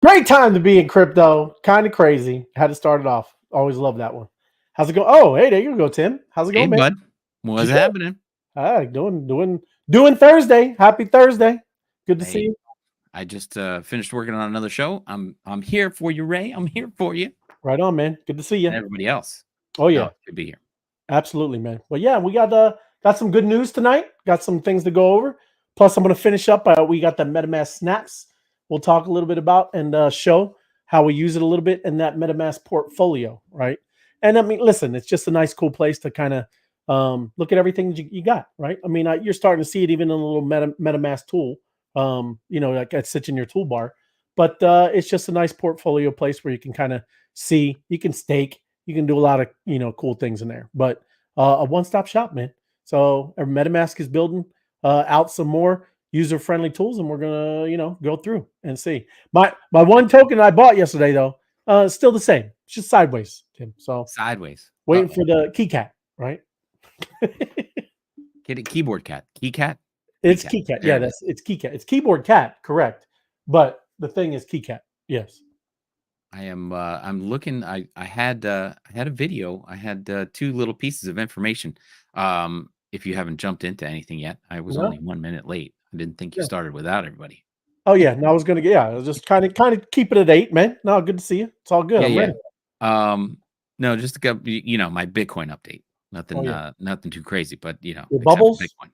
Great time to be in crypto. Kind of crazy. Had to start it off. Always love that one. How's it going? Oh, hey, there you go, Tim. How's it Hey, going, man? bud. What's happening? Doing Thursday. Happy Thursday. Good to see you. I just finished working on another show. I'm here for you, Ray. I'm here for you. Right on, man. Good to see you. And everybody else. Oh yeah, good to be here. Absolutely, man. Well, yeah, we got some good news tonight. Got some things to go over. Plus, I'm going to finish up. We got the MetaMask Snaps. We'll talk a little bit about and show how we use it a little bit in that MetaMask portfolio, right? And I mean, listen, it's just a nice, cool place to kind of look at everything that you got, right? I mean, you're starting to see it even in a little MetaMask tool, like that sits in your toolbar. But it's just a nice portfolio place where you can kind of see, you can stake, you can do a lot of cool things in there. But a one-stop shop, man. So MetaMask is building out some more user-friendly tools, and we're gonna go through and see. My one token I bought yesterday though, still the same. It's just sideways, Tim. So sideways. Waiting for the key cat, right? Keyboard cat. Key cat. It's key cat. Yeah, it's key cat. It's keyboard cat, correct? But the thing is key cat. Yes. I am. I'm looking. I had a video. I had 2 little pieces of information. If you haven't jumped into anything yet, I was only 1 minute late. I didn't think you started without everybody. Oh yeah, no, I was gonna get. Yeah, I was just kind of keep it at 8, man. No, good to see you. It's all good. Yeah, I'm ready. ready. No, just to go. My Bitcoin update. Nothing. Nothing too crazy, but the bubbles. Bitcoin.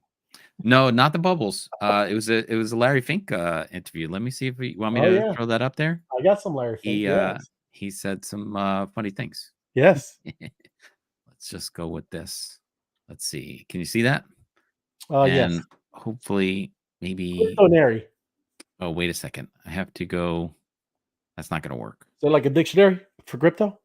No, not the bubbles. It was a Larry Fink interview. Let me see if you want me to throw that up there. I got some Larry Fink. He said some funny things. Yes. Let's just go with this. Let's see. Can you see that? Yes. Hopefully, maybe. Oh, wait a second. I have to go. That's not going to work. Is it like a dictionary for crypto?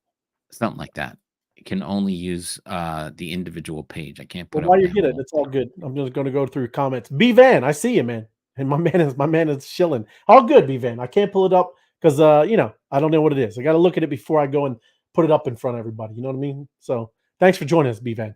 Something like that. It can only use the individual page. I can't put while you get it, it's all good. I'm just going to go through comments. B Van, I see you, man. And my man is chilling. All good, B Van. I can't pull it up because I don't know what it is. I got to look at it before I go and put it up in front of everybody. You know what I mean? So thanks for joining us, B Van.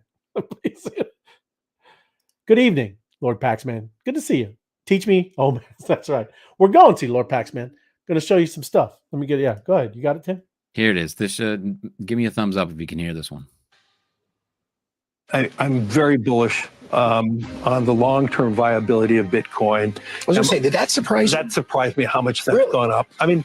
Good evening, Lord Paxman. Good to see you. Teach me. Oh man, that's right. We're going to Lord Paxman. Going to show you some stuff. Let me get it. Yeah, go ahead. You got it, Tim? Here it is. This should give me a thumbs up if you can hear this one. I'm very bullish on the long-term viability of Bitcoin. I was going to say, did that surprise you? That surprised me how much that's gone up. I mean,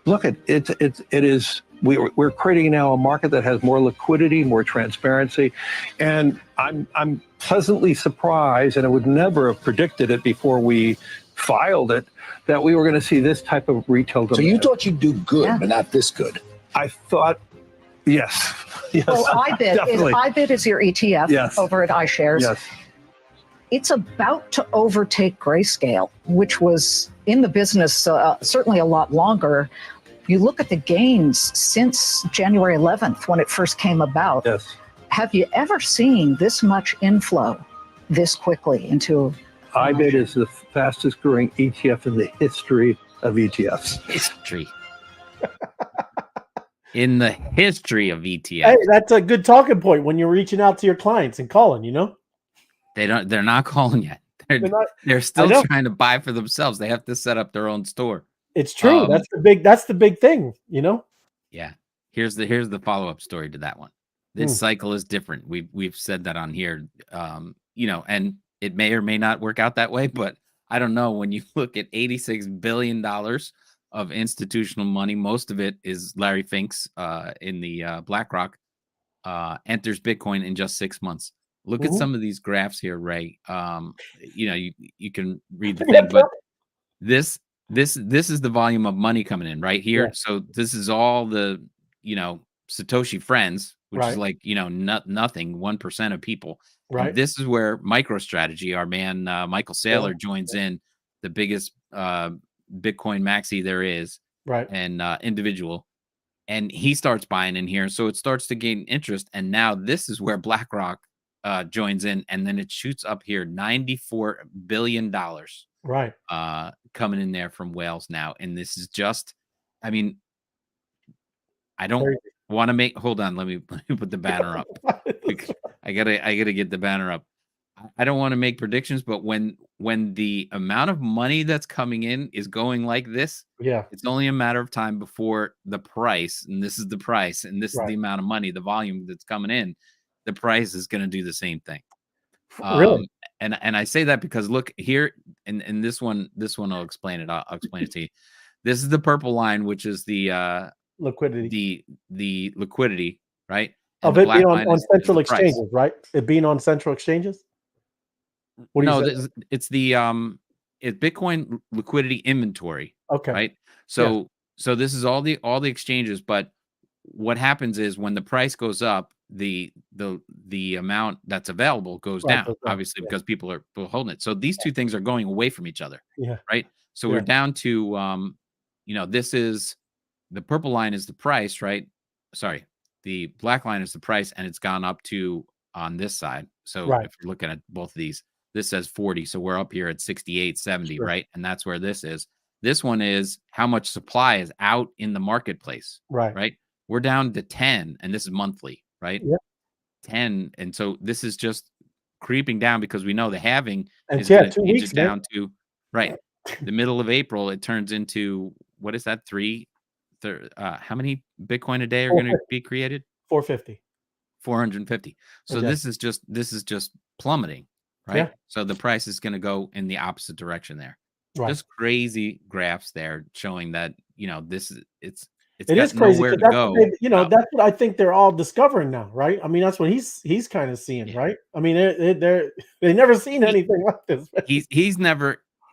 look at it. It is. We're creating now a market that has more liquidity, more transparency, and I'm pleasantly surprised, and I would never have predicted it before we filed it, that we were going to see this type of retail demand. So you thought you'd do good, but not this good. I thought, yes. Well, IBIT is your ETF over at iShares. Yes. It's about to overtake Grayscale, which was in the business certainly a lot longer. You look at the gains since January 11th when it first came about. Yes. Have you ever seen this much inflow this quickly into? IBIT is the fastest growing ETF in the history of ETFs. History. In the history of ETFs. Hey, that's a good talking point when you're reaching out to your clients and calling, They're not calling yet. They're still trying to buy for themselves. They have to set up their own store. It's true. That's the big thing, Yeah. Here's the follow-up story to that one. This cycle is different. We've said that on here. And it may or may not work out that way, but I don't know. When you look at $86 billion of institutional money, most of it is Larry Fink's in the BlackRock, enters Bitcoin in just 6 months. Look at some of these graphs here, Ray. You can read the thing, but this is the volume of money coming in right here. Yeah. So this is all the Satoshi friends, which is like nothing, 1% of people. Right. And this is where MicroStrategy, our man Michael Saylor, joins in, the biggest Bitcoin maxi there is, right? And individual, and he starts buying in here, so it starts to gain interest. And now this is where BlackRock joins in, and then it shoots up here, $94 billion, right? Coming in there from whales now, and this is just, I mean, I don't want to make. Hold on, let me put the banner up. I gotta get the banner up. I don't want to make predictions, but when the amount of money that's coming in is going like this, Yeah. it's only a matter of time before the price, and this is the price, and this is the amount of money, the volume that's coming in, the price is going to do the same thing. Really? And I say that because look here, and this one I'll explain it. I'll explain it to you. This is the purple line, which is the Liquidity the liquidity, right? And of the it black being line on is central the price. exchanges, right? It being on central exchanges. What do you say? It's the it's Bitcoin liquidity inventory, Okay. right? So this is all the exchanges, but what happens is when the price goes up, the amount that's available goes Right, down, goes down. obviously, because people are holding it. So these two things are going away from each other, Yeah. right? So Yeah. we're down to this is the purple line is the price, right? Sorry, the black line is the price, and it's gone up to on this side. So Right. if you're looking at both of these, this says 40. So we're up here at 68, 70, Sure. right? And that's where this is. This one is how much supply is out in the marketplace, Right. right? We're down to 10, and this is monthly, right? Yeah. 10. And so this is just creeping down because we know the halving And is going to 2 change weeks, it man. down to, right, the middle of April. It turns into, what is that? How many Bitcoin a day are going to be created? 450. 450. So Okay. this is just plummeting, right? Yeah. So the price is going to go in the opposite direction there. Right. Just crazy graphs there showing that, it's It got is crazy nowhere because to that's go. what that's what I think they're all discovering now, right? I mean, that's what he's kind of seeing, Yeah. right? I mean, they've never seen anything like this.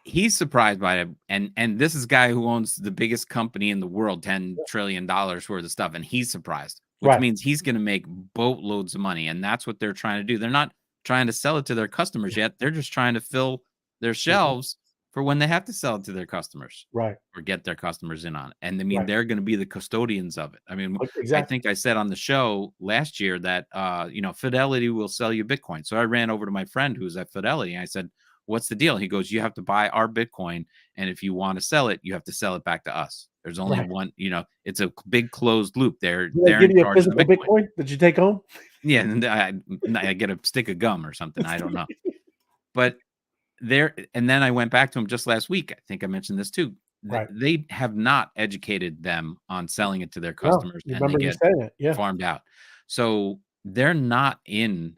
He's surprised by it, and this is a guy who owns the biggest company in the world, $10 trillion worth of stuff, and he's surprised, which Right. means he's going to make boatloads of money, and that's what they're trying to do. They're not trying to sell it to their customers yet; they're just trying to fill their shelves for when they have to sell it to their customers, Right. or get their customers in on it. And I mean, Right. they're going to be the custodians of it. I mean, Exactly. I think I said on the show last year that Fidelity will sell you Bitcoin. So I ran over to my friend who's at Fidelity, and I said, "What's the deal?" He goes, "You have to buy our Bitcoin, and if you want to sell it, you have to sell it back to us. There's only one, it's a big closed loop. They're Did they give in you a charge of the physical Bitcoin." Bitcoin that you take home? Yeah, and I get a stick of gum or something. I don't know, but and then I went back to him just last week. I think I mentioned this too. Right. They have not educated them on selling it to their No, customers, and remember they you get saying it? Yeah. farmed out. So they're not in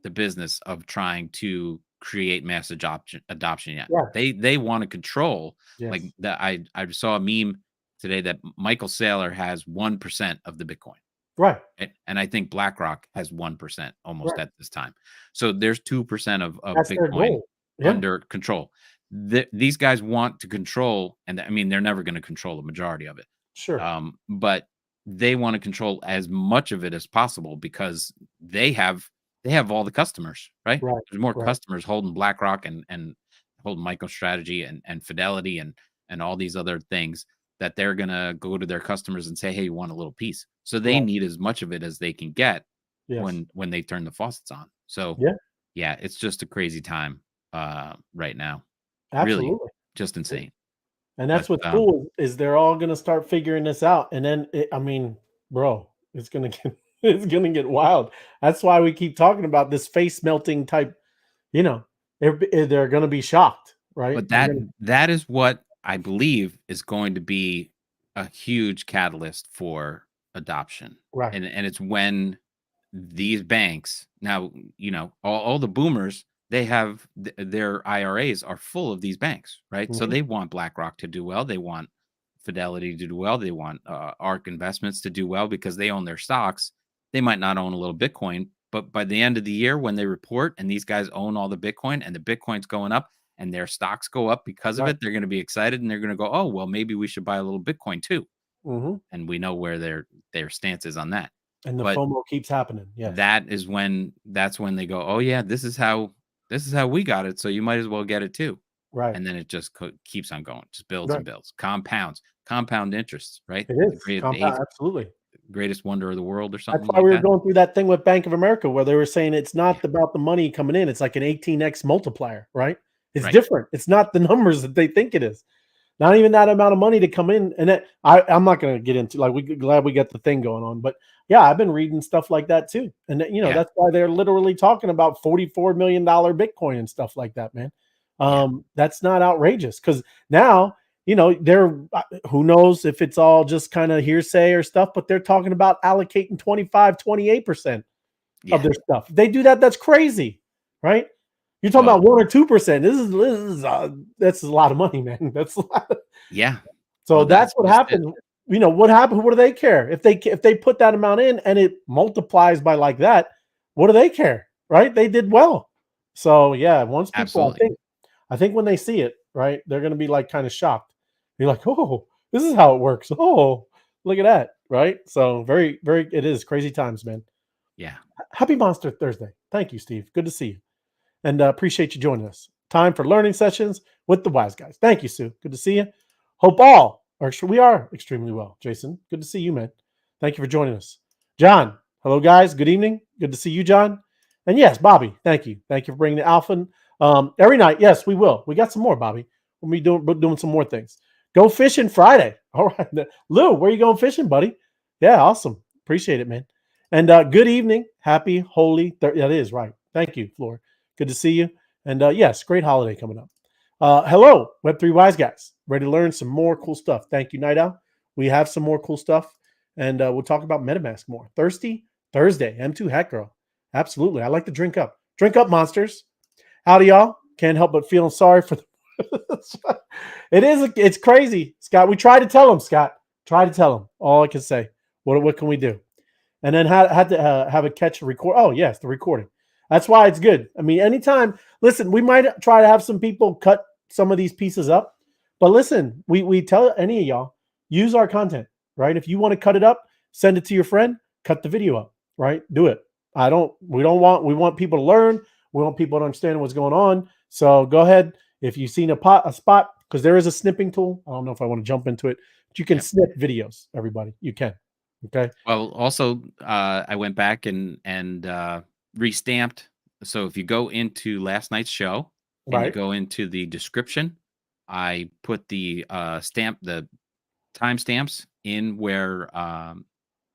the business of trying to create mass adoption yet. Yeah. They want to control. Yes. Like that, I saw a meme today that Michael Saylor has 1% of the Bitcoin. Right. And I think BlackRock has 1% almost at this time. So there's 2% of That's their Bitcoin goal. Yeah. under control. These guys want to control, and I mean, they're never going to control the majority of it. Sure. But they want to control as much of it as possible because they have all the customers, right? Right. There's more Right. customers holding BlackRock and holding MicroStrategy and Fidelity and all these other things that they're gonna go to their customers and say, "Hey, you want a little piece?" So they need as much of it as they can get Yes. when they turn the faucets on. So yeah, it's just a crazy time right now. Absolutely. Really, just insane. And that's But, what's cool is they're all gonna start figuring this out, and then I mean, bro, it's gonna get it's gonna get wild. That's why we keep talking about this face melting type. They're gonna be shocked, right? But that is what I believe is going to be a huge catalyst for adoption. Right. And it's when these banks now, all the boomers, they have their IRAs are full of these banks, right? So they want BlackRock to do well. They want Fidelity to do well. They want ARK Investments to do well because they own their stocks. They might not own a little Bitcoin, but by the end of the year, when they report and these guys own all the Bitcoin and the Bitcoin's going up and their stocks go up because of it, they're going to be excited and they're going to go, "Oh, well, maybe we should buy a little Bitcoin too." And we know where their stance is on that. And the FOMO keeps happening. Yeah. That's when they go, "Oh yeah, this is how we got it. So you might as well get it too." Right. And then it just keeps on going, just builds and builds, compound interest, right? It is absolutely greatest wonder of the world or something. That's why we were going through that thing with Bank of America where they were saying it's not about the money coming in. It's like an 18x multiplier, right? It's different. It's not the numbers that they think it is. Not even that amount of money to come in. And I'm not going to get into, like, glad we got the thing going on, but Yeah, I've been reading stuff like that too. And Yeah. that's why they're literally talking about $44 million Bitcoin and stuff like that, man. That's not outrageous because now, they're who knows if it's all just kind of hearsay or stuff, but they're talking about allocating 25, 28% of their stuff. If they do that, that's crazy, right? You're talking about 1 or 2%. That's a lot of money, man. That's a lot. Yeah. So Well, that's what just happened. What happened? What do they care if they put that amount in and it multiplies by like that? What do they care, right? They did well. So yeah, once people, Absolutely. I think when they see it, right, they're going to be like kind of shocked. Be like, oh, this is how it works. Oh, look at that, right? So very, very, it is crazy times, man. Yeah. Happy Monster Thursday. Thank you, Steve. Good to see you. And appreciate you joining us. Time for learning sessions with the wise guys. Thank you, Sue. Good to see you. Hope we are extremely well. Jason, good to see you, man. Thank you for joining us. John, hello, guys. Good evening. Good to see you, John. And yes, Bobby, thank you. Thank you for bringing the alpha. Every night, yes, we will. We got some more, Bobby. We'll be doing some more things. Go fishing Friday. All right. Lou, where you going fishing, buddy? Yeah, awesome. Appreciate it, man. And good evening. Happy, holy. That is right. Thank you, Floor. Good to see you. And yes, great holiday coming up. Hello, Web3 Wise Guys. Ready to learn some more cool stuff. Thank you, Night Owl. We have some more cool stuff. And we'll talk about MetaMask more. Thirsty Thursday. M2 Hat Girl. Absolutely. I like to drink up. Drink up, monsters. Howdy, y'all. Can't help but feeling sorry for it's crazy, Scott. We tried to tell him, Scott. Try to tell him. All I can say. What can we do? And then had to have a catch a record. Oh, yes, the recording. That's why it's good. I mean, anytime, listen, we might try to have some people cut some of these pieces up, but listen, we tell any of y'all, use our content, right? If you want to cut it up, send it to your friend, cut the video up, right? Do it. We want people to learn. We want people to understand what's going on. So go ahead. If you've seen a spot, because there is a snipping tool. I don't know if I want to jump into it, but you can snip videos, everybody. You can. Okay. Well, also, I went back and restamped. So if you go into last night's show and you go into the description, I put the the timestamps in where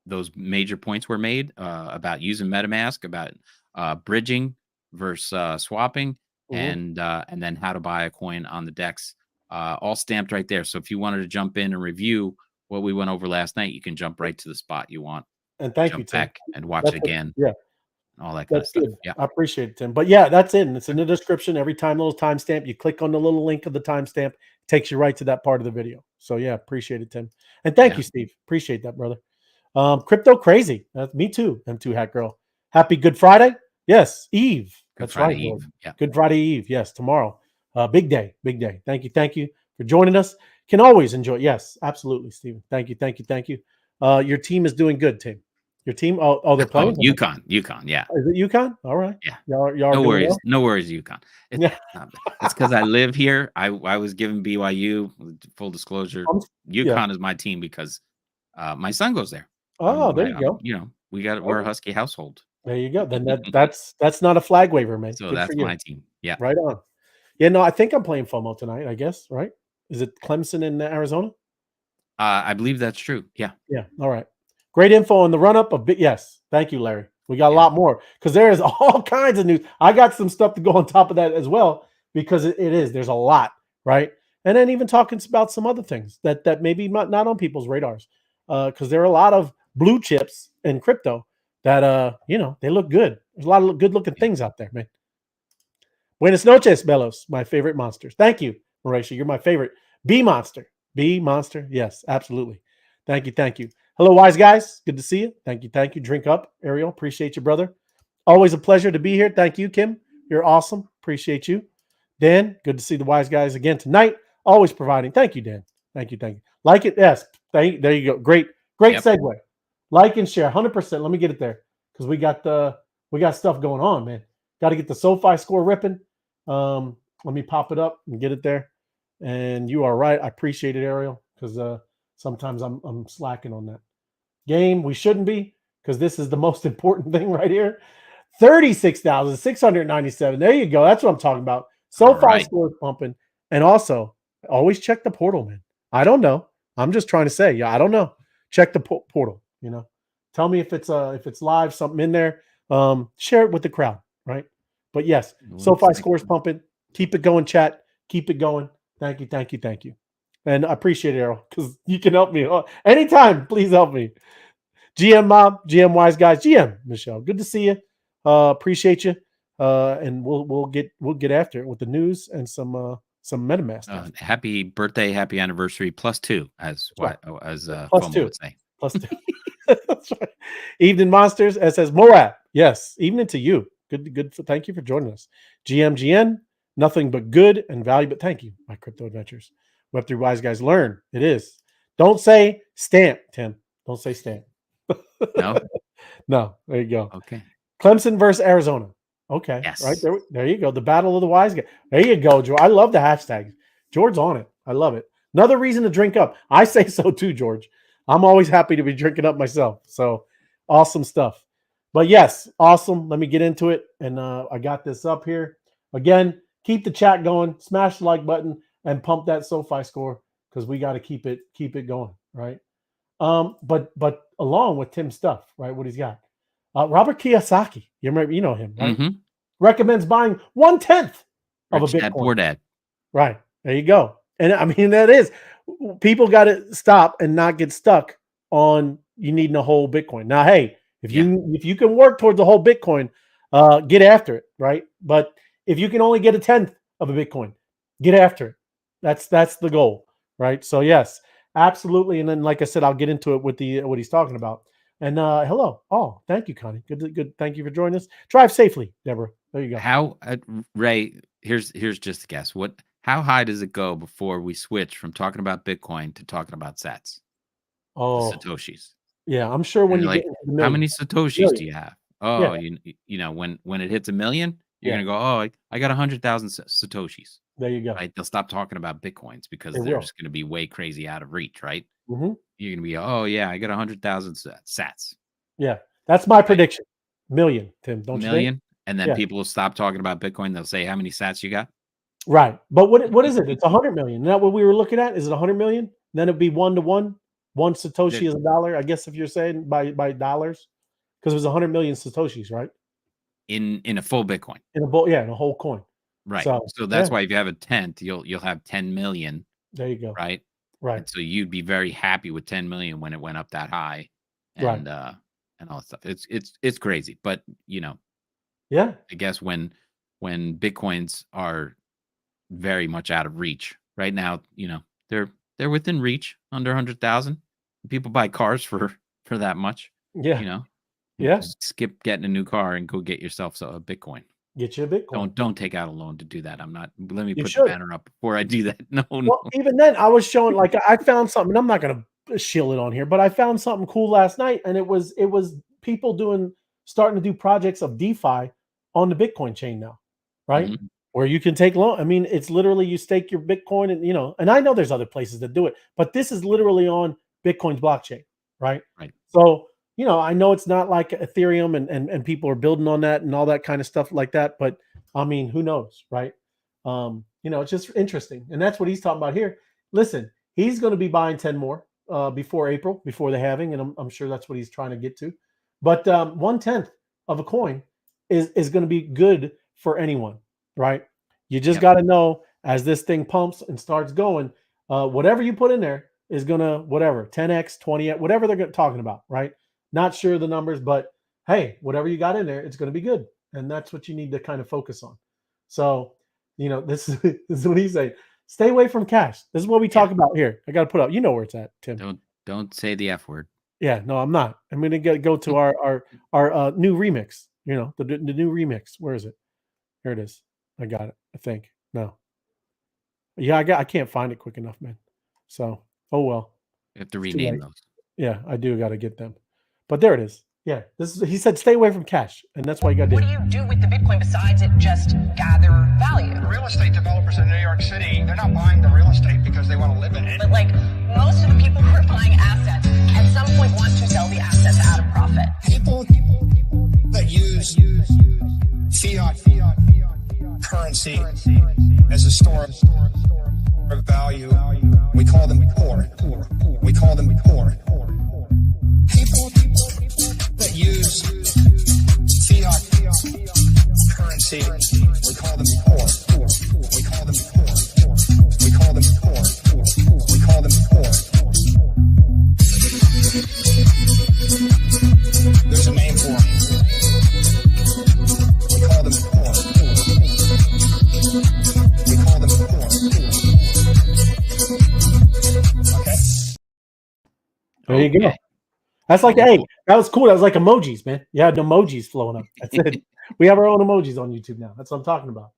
those major points were made about using MetaMask, about bridging versus swapping, and then how to buy a coin on the DEX, all stamped right there. So if you wanted to jump in and review what we went over last night, you can jump right to the spot you want. And thank you, jump Tim. back and watch it again. Yeah. All that kind of stuff. Good. Yeah. I appreciate it, Tim. But yeah, that's it. It's in the description. Every time little timestamp, you click on the little link of the timestamp, takes you right to that part of the video. So yeah, appreciate it, Tim. And thank you, Steve. Appreciate that, brother. Crypto crazy. Me too. M2 Hat Girl. Happy Good Friday. Yes, Eve. That's right. Eve. Yeah. Good Friday Eve. Yes, tomorrow. Big day. Big day. Thank you for joining us. Can always enjoy. Yes, absolutely, Steven. Thank you. Your team is doing good, Tim. Your team? Oh, they're playing. UConn. Yeah. Is it UConn? All right. Yeah. Y'all no worries. Well? No worries, UConn. It's because I live here. I was given BYU. Full disclosure, UConn is my team because my son goes there. Oh, there you go. We're a Husky household. There you go. Then that's not a flag waiver, man. So good that's for you. my team. Yeah. Right on. Yeah. No, I think I'm playing FOMO tonight. I guess. Right. Is it Clemson in Arizona? I believe that's true. Yeah. Yeah. All right. Great info on the run up of yes. Thank you, Larry. We got a lot more because there is all kinds of news. I got some stuff to go on top of that as well because there's a lot, right? And then even talking about some other things that maybe not on people's radars because there are a lot of blue chips in crypto that they look good. There's a lot of good looking things out there, man. Buenas noches, Belos, my favorite monsters. Thank you, Mauricio. You're my favorite. B monster. Yes, absolutely. Thank you. Hello, wise guys. Good to see you. Thank you. Drink up, Ariel. Appreciate you, brother. Always a pleasure to be here. Thank you, Kim. You're awesome. Appreciate you. Dan, good to see the wise guys again tonight. Always providing. Thank you, Dan. Thank you. Like it. Yes. There you go. Great segue. Like and share. 100%. Let me get it there because we got stuff going on, man. Got to get the SoFi score ripping. Let me pop it up and get it there. And you are right. I appreciate it, Ariel, because sometimes I'm slacking on that. Game, we shouldn't be, because this is the most important thing right here. 36,697. There you go. That's what I'm talking about. SoFi score pumping. And also, always check the portal, man. I don't know. I'm just trying to say, I don't know. Check the portal, Tell me if it's live, something in there. Share it with the crowd, right? But yes, SoFi scores pumping. Keep it going, chat. Keep it going. Thank you. And I appreciate it, Errol, because you can help me. Anytime, please help me. GM Mob, GM Wise Guys, GM Michelle. Good to see you. Appreciate you. And we'll get after it with the news and some MetaMask stuff. Happy birthday, happy anniversary, +2, as +2 FOMO would say. +2. That's right. Evening Monsters, as says Moab. Yes, evening to you. Good. Thank you for joining us. GMGN, nothing but good and value. But thank you, my crypto adventures. Web3 Wise Guys, learn. It is. Don't say stamp, Tim. Don't say stamp. No. No. There you go. Okay. Clemson versus Arizona. Okay. Yes. Right there you go. The battle of the wise guys. There you go, George. I love the hashtags. George's on it. I love it. Another reason to drink up. I say so too, George. I'm always happy to be drinking up myself. So awesome stuff. But yes, awesome. Let me get into it. And I got this up here. Again, keep the chat going. Smash the like button and pump that SoFi score because we got to keep it going, right? But along with Tim's stuff, right? What he's got. Robert Kiyosaki, you know him, right? Mm-hmm. Recommends buying 1/10 of a Rich Dad, Bitcoin. Poor Dad. Right. There you go. And I mean, that is, people got to stop and not get stuck on you needing a whole Bitcoin. Now, hey, if you can work towards the whole Bitcoin, get after it, right? But if you can only get 1/10 of a Bitcoin, get after it. That's the goal, right? So yes, absolutely. And then, like I said, I'll get into it with what he's talking about. And hello. Oh, thank you, Connie. Good. Thank you for joining us. Drive safely, Deborah. There you go. How Ray? Here's just a guess. How high does it go before we switch from talking about Bitcoin to talking about Sats? Oh, Satoshis. Yeah, I'm sure when you get into the how million. many Satoshis do you have? Oh, Yeah. you know when it hits 1 million, you're Yeah. gonna go. Oh, I got 100,000 Satoshis. There you go. Right? They'll stop talking about Bitcoins because They they're will. just gonna be way crazy out of reach, right? Mm-hmm. You're gonna be, oh yeah, I got 100,000 Sats. Yeah, that's my prediction. Million, Tim. Don't you think? Million, and then Yeah. people will stop talking about Bitcoin. They'll say, how many Sats you got? Right. But what is it? It's 100 million. Isn't that what we were looking at? Is it 100 million? Then it'd be 1-to-1. One Satoshi is $1. I guess if you're saying by dollars, because it was 100 million Satoshis, right? In a full Bitcoin. In a whole coin. Right. So that's why if you have a 10th, you'll have 10 million. There you go. Right. Right. And so you'd be very happy with 10 million when it went up that high, and and all that stuff. It's crazy, but yeah, I guess when Bitcoins are very much out of reach right now, they're within reach, under 100,000. People buy cars for that much. Yeah. Just skip getting a new car and go get yourself a Bitcoin. Get you a Bitcoin. Don't take out a loan to do that. I'm not. Let me put should. the banner up before I do that. No. Well, even then, I was showing, like, I found something. I'm not going to shield it on here, but I found something cool last night, and it was people starting to do projects of DeFi on the Bitcoin chain now, right? Mm-hmm. Where you can take loan. I mean, it's literally you stake your Bitcoin, and and I know there's other places that do it, but this is literally on Bitcoin's blockchain, right? Right. So I know it's not like Ethereum and people are building on that and all that kind of stuff like that, but I mean, who knows, right? It's just interesting. And that's what he's talking about here. Listen, he's going to be buying 10 more before April, before the halving, and I'm sure that's what he's trying to get to. But 1/10 of a coin is going to be good for anyone, right? You just got to know, as this thing pumps and starts going, whatever you put in there is going to, 10x, 20x, whatever they're talking about, right? Not sure the numbers, but hey, whatever you got in there, it's going to be good. And that's what you need to kind of focus on. So, this is what he's saying. Stay away from cash. This is what we talk about here. I got to put up, where it's at, Tim. Don't say the F word. Yeah, no, I'm not. I'm going to go to our new remix, the new remix. Where is it? Here it is. I got it, I think. No. Yeah, I can't find it quick enough, man. So, oh well. You have to rename those. Yeah, I do got to get them. But there it is. Yeah, he said stay away from cash, and that's why you got to. What do you do with the Bitcoin besides it just gather value? Real estate developers in New York City, they're not buying the real estate because they want to live in it. But most of the people who are buying assets at some point want to sell the assets at a profit. People that use fiat currency as a store of value, we call them poor. We call them poor. People use fiat currency. We call them poor. We call them poor. We call them poor. We call them poor. There's a name for them. We call them poor. We call them poor. Okay? There you go. Okay. That's like, Oh, hey, cool. that was cool. That was like emojis, man. You had emojis flowing up. That's it. We have our own emojis on YouTube now. That's what I'm talking about.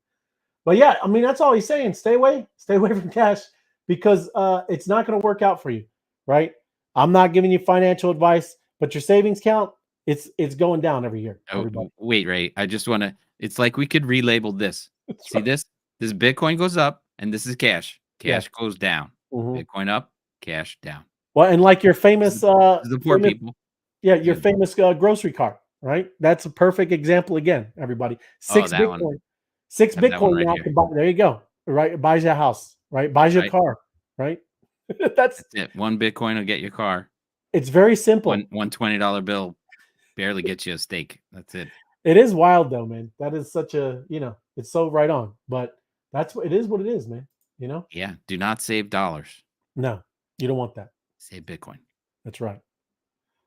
But yeah, I mean, that's all he's saying. Stay away from cash because it's not going to work out for you, right? I'm not giving you financial advice, but your savings count, it's going down every year. Oh, Everybody. wait, Ray. I just want to. It's like we could relabel this. See this? This Bitcoin goes up, and this is cash. Cash goes down. Mhm. Bitcoin up, cash down. Well, and like your famous, This is the poor famous- people. yeah, your Yeah. famous grocery cart, right? That's a perfect example again. Everybody, six that one. Bitcoin, six Have that one Bitcoin right now. here. To buy, there you go. Right, it buys you a house. Right, buys you a Right. car. Right. That's That's it. 1 Bitcoin will get your car. it's very simple. One $20 bill barely gets you a steak. That's it. It is wild though, man. That is such a it's so right on. But that's what it is. What it is, man. Yeah. Do not save dollars. No, you don't want that. Save Bitcoin. That's right.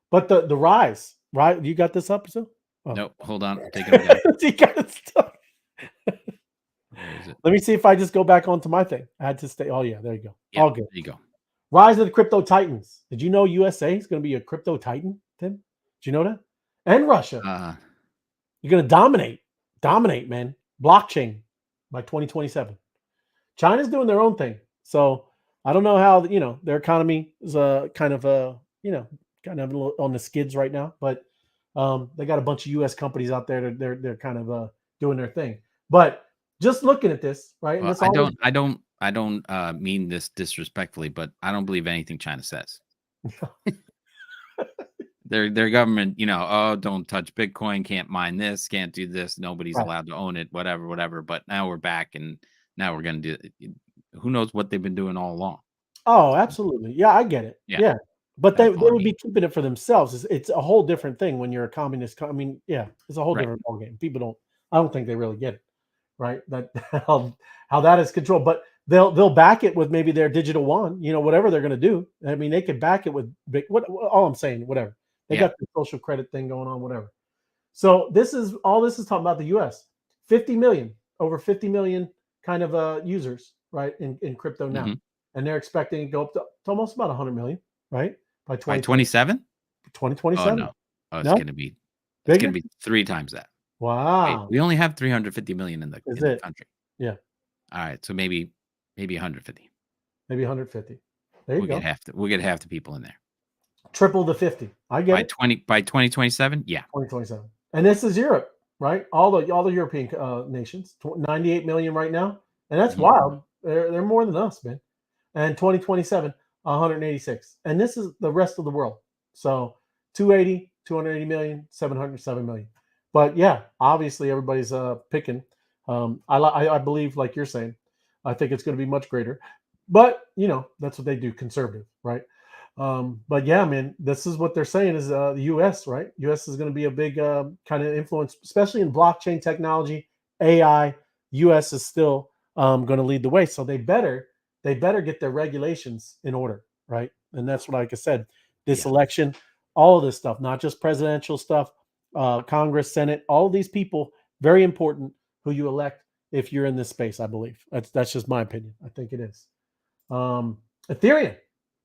But the rise, right? You got this up, so? Oh. Nope. Hold on. I'm taking it down. You got it stuck. Where is it? Let me see if I just go back onto my thing. I had to stay. Oh yeah, there you go. Yeah, All good. there you go. Rise of the crypto titans. Did you know USA is going to be a crypto titan, Tim? Did you know that? And Russia. You're going to dominate, man. Blockchain by 2027. China's doing their own thing. So I don't know how, their economy is kind of a little on the skids right now, but they got a bunch of US companies out there that they're kind of doing their thing. But just looking at this, right? Well, and I don't mean this disrespectfully, but I don't believe anything China says. Their government, don't touch Bitcoin, can't mine this, can't do this, nobody's Right. allowed to own it, whatever. But now we're back, and now we're gonna do it. Who knows what they've been doing all along? Oh, absolutely. Yeah, I get it. Yeah. Yeah. But they That's would all I be mean. keeping it for themselves. It's a whole different thing when you're a communist. I mean, yeah, it's a whole Right. different ballgame. I don't think they really get it, right? That how that is controlled. But they'll back it with maybe their digital yuan, whatever they're going to do. I mean, they could back it with all I'm saying, whatever. They Yeah. got the social credit thing going on, whatever. So this is talking about the US. 50 million, over 50 million kind of users, right, in crypto now. Mhm. And they're expecting to go up to almost about 100 million, right? By By 27? 2027. Oh no. Oh, it's No? gonna be Bigger? 3 times that. Wait, Wow. we only have 350 million in the Is in the it? country. Yeah. All right, so maybe 150. Maybe 150. There you We'll go. get half the people in there. Triple the 50. I get it. By 2027, yeah. 2027. And this is Europe, right? All the European nations. 98 million right now. And that's Mhm. wild. They're more than us, man. And 2027, 186. And this is the rest of the world. So 280 million, 707 million. But yeah, obviously everybody's picking. I believe, like you're saying, I think it's going to be much greater. But that's what they do, conservative, right? But yeah, man, this is what they're saying is the U.S. right? U.S. is going to be a big kind of influence, especially in blockchain technology, AI. U.S. is still going to lead the way, so they better get their regulations in order, right? And that's what, like I said, this election, all of this stuff, not just presidential stuff, Congress, Senate, all of these people, very important who you elect if you're in this space. I believe that's just my opinion. I think it is. Ethereum.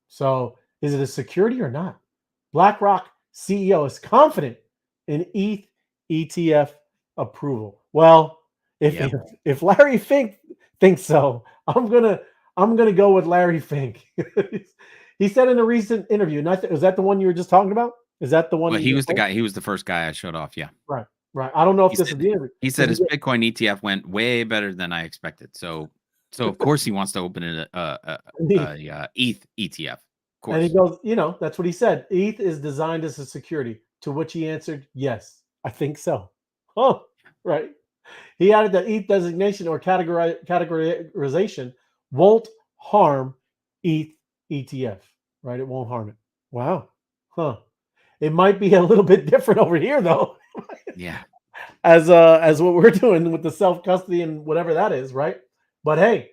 So is it a security or not? BlackRock CEO is confident in ETH ETF approval. Well, if Larry Fink thinks so, I'm gonna go with Larry Fink. He said in a recent interview, is that the one you were just talking about? Is that the one? Well, he was the guy. He was the first guy I showed off. Yeah. Right. I don't know if this is the interview. He said his Bitcoin ETF went way better than I expected. So of course he wants to open a ETH ETF. Of course. And he goes, that's what he said. ETH is designed as a security. To which he answered, yes, I think so. Oh, right. He added that ETH designation or categorization won't harm ETH ETF, right? It won't harm it. Wow. Huh. It might be a little bit different over here though, Yeah. as what we're doing with the self custody and whatever that is, right? But hey,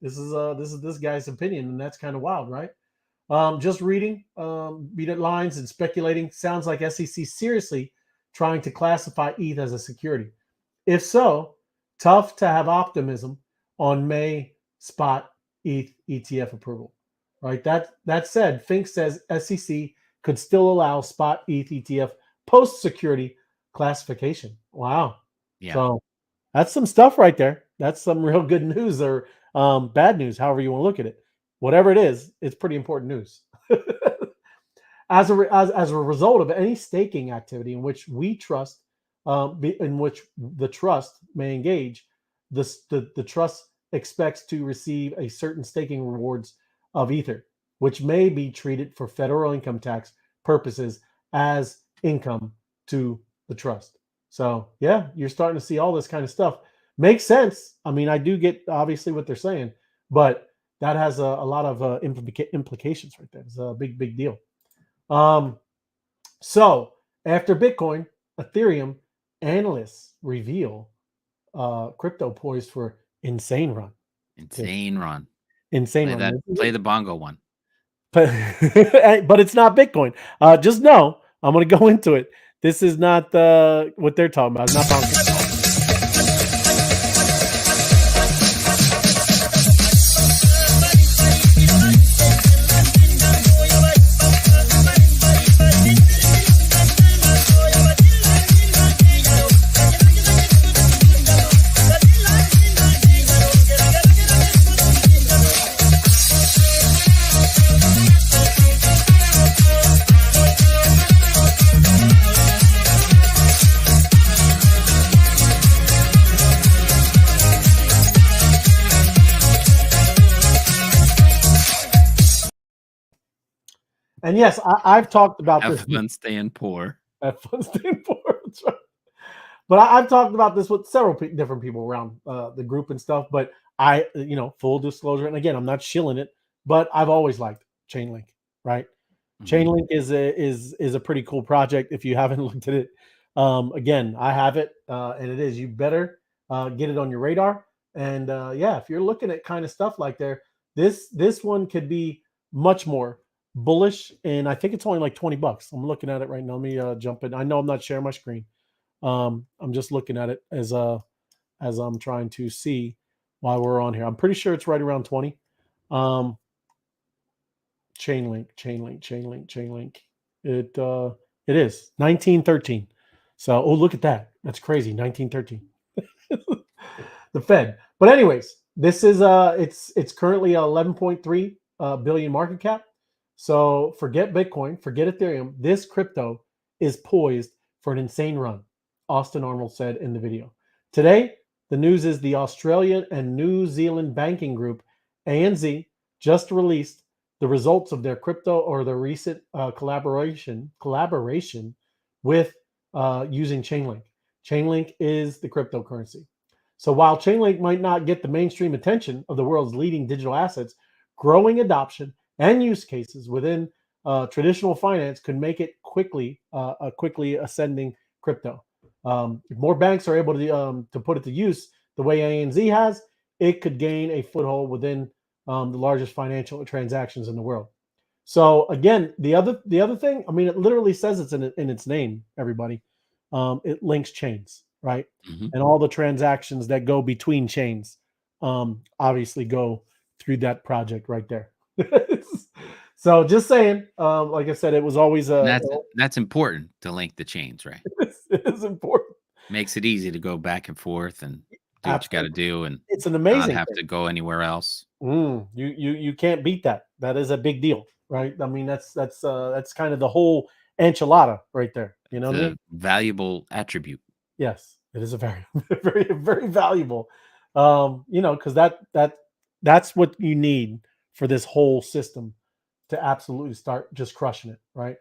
this is this guy's opinion, and that's kind of wild, right? Just reading beat lines and speculating. Sounds like SEC seriously trying to classify ETH as a security. If so, tough to have optimism on May spot ETH ETF approval, right? That said, Fink says SEC could still allow spot ETH ETF post security classification. Wow. Yeah. So that's some stuff right there. That's some real good news or bad news, however you want to look at it. Whatever it is, it's pretty important news. As a result of any staking activity in which we trust, in which the trust may engage, the trust expects to receive a certain staking rewards of Ether, which may be treated for federal income tax purposes as income to the trust. So yeah, you're starting to see all this kind of stuff. Makes sense. I mean, I do get obviously what they're saying, but that has a lot of implications right there. It's a big deal. So after Bitcoin, Ethereum analysts reveal crypto poised for insane run. Insane run. Insane run. Play the bongo one. But it's not Bitcoin. Just know, I'm going to go into it. This is not what they're talking about. It's not bongo. And yes, I've talked about this. Have fun staying poor. Have fun staying poor. That's right. But I've talked about this with several different people around the group and stuff. But I, full disclosure, and again, I'm not shilling it, but I've always liked Chainlink, right? Mm-hmm. Chainlink is a pretty cool project. If you haven't looked at it, again, I have it, and it is. You better get it on your radar. And yeah, if you're looking at kind of stuff like this one could be much more bullish, and I think it's only like $20. I'm looking at it right now. Let me jump in. I know I'm not sharing my screen. I'm just looking at it as I'm trying to see while we're on here. I'm pretty sure it's right around 20. Chainlink. It is 1913. So look at that. That's crazy. 1913. The Fed. But anyways, this is it's currently 11.3 billion market cap. So forget Bitcoin, forget Ethereum. This crypto is poised for an insane run, Austin Arnold said in the video. Today, the news is the Australian and New Zealand banking group, ANZ, just released the results of their crypto or their recent collaboration with using Chainlink. Chainlink is the cryptocurrency. So while Chainlink might not get the mainstream attention of the world's leading digital assets, growing adoption and use cases within traditional finance could make it quickly ascending crypto. If more banks are able to put it to use the way ANZ has, it could gain a foothold within the largest financial transactions in the world. So again, the other thing, I mean, it literally says it's in its name. Everybody, it links chains, right? Mm-hmm. And all the transactions that go between chains, obviously go through that project right there. So just saying, like I said, it was always that's important to link the chains, right? It is important. Makes it easy to go back and forth and do what you got to do, and it's an amazing not have thing to go anywhere else. You can't beat that. That is a big deal, right? I mean, that's kind of the whole enchilada right there. You know, it's a valuable attribute. Yes, it is a very, very, very valuable. Because that's what you need for this whole system to absolutely start just crushing it, right?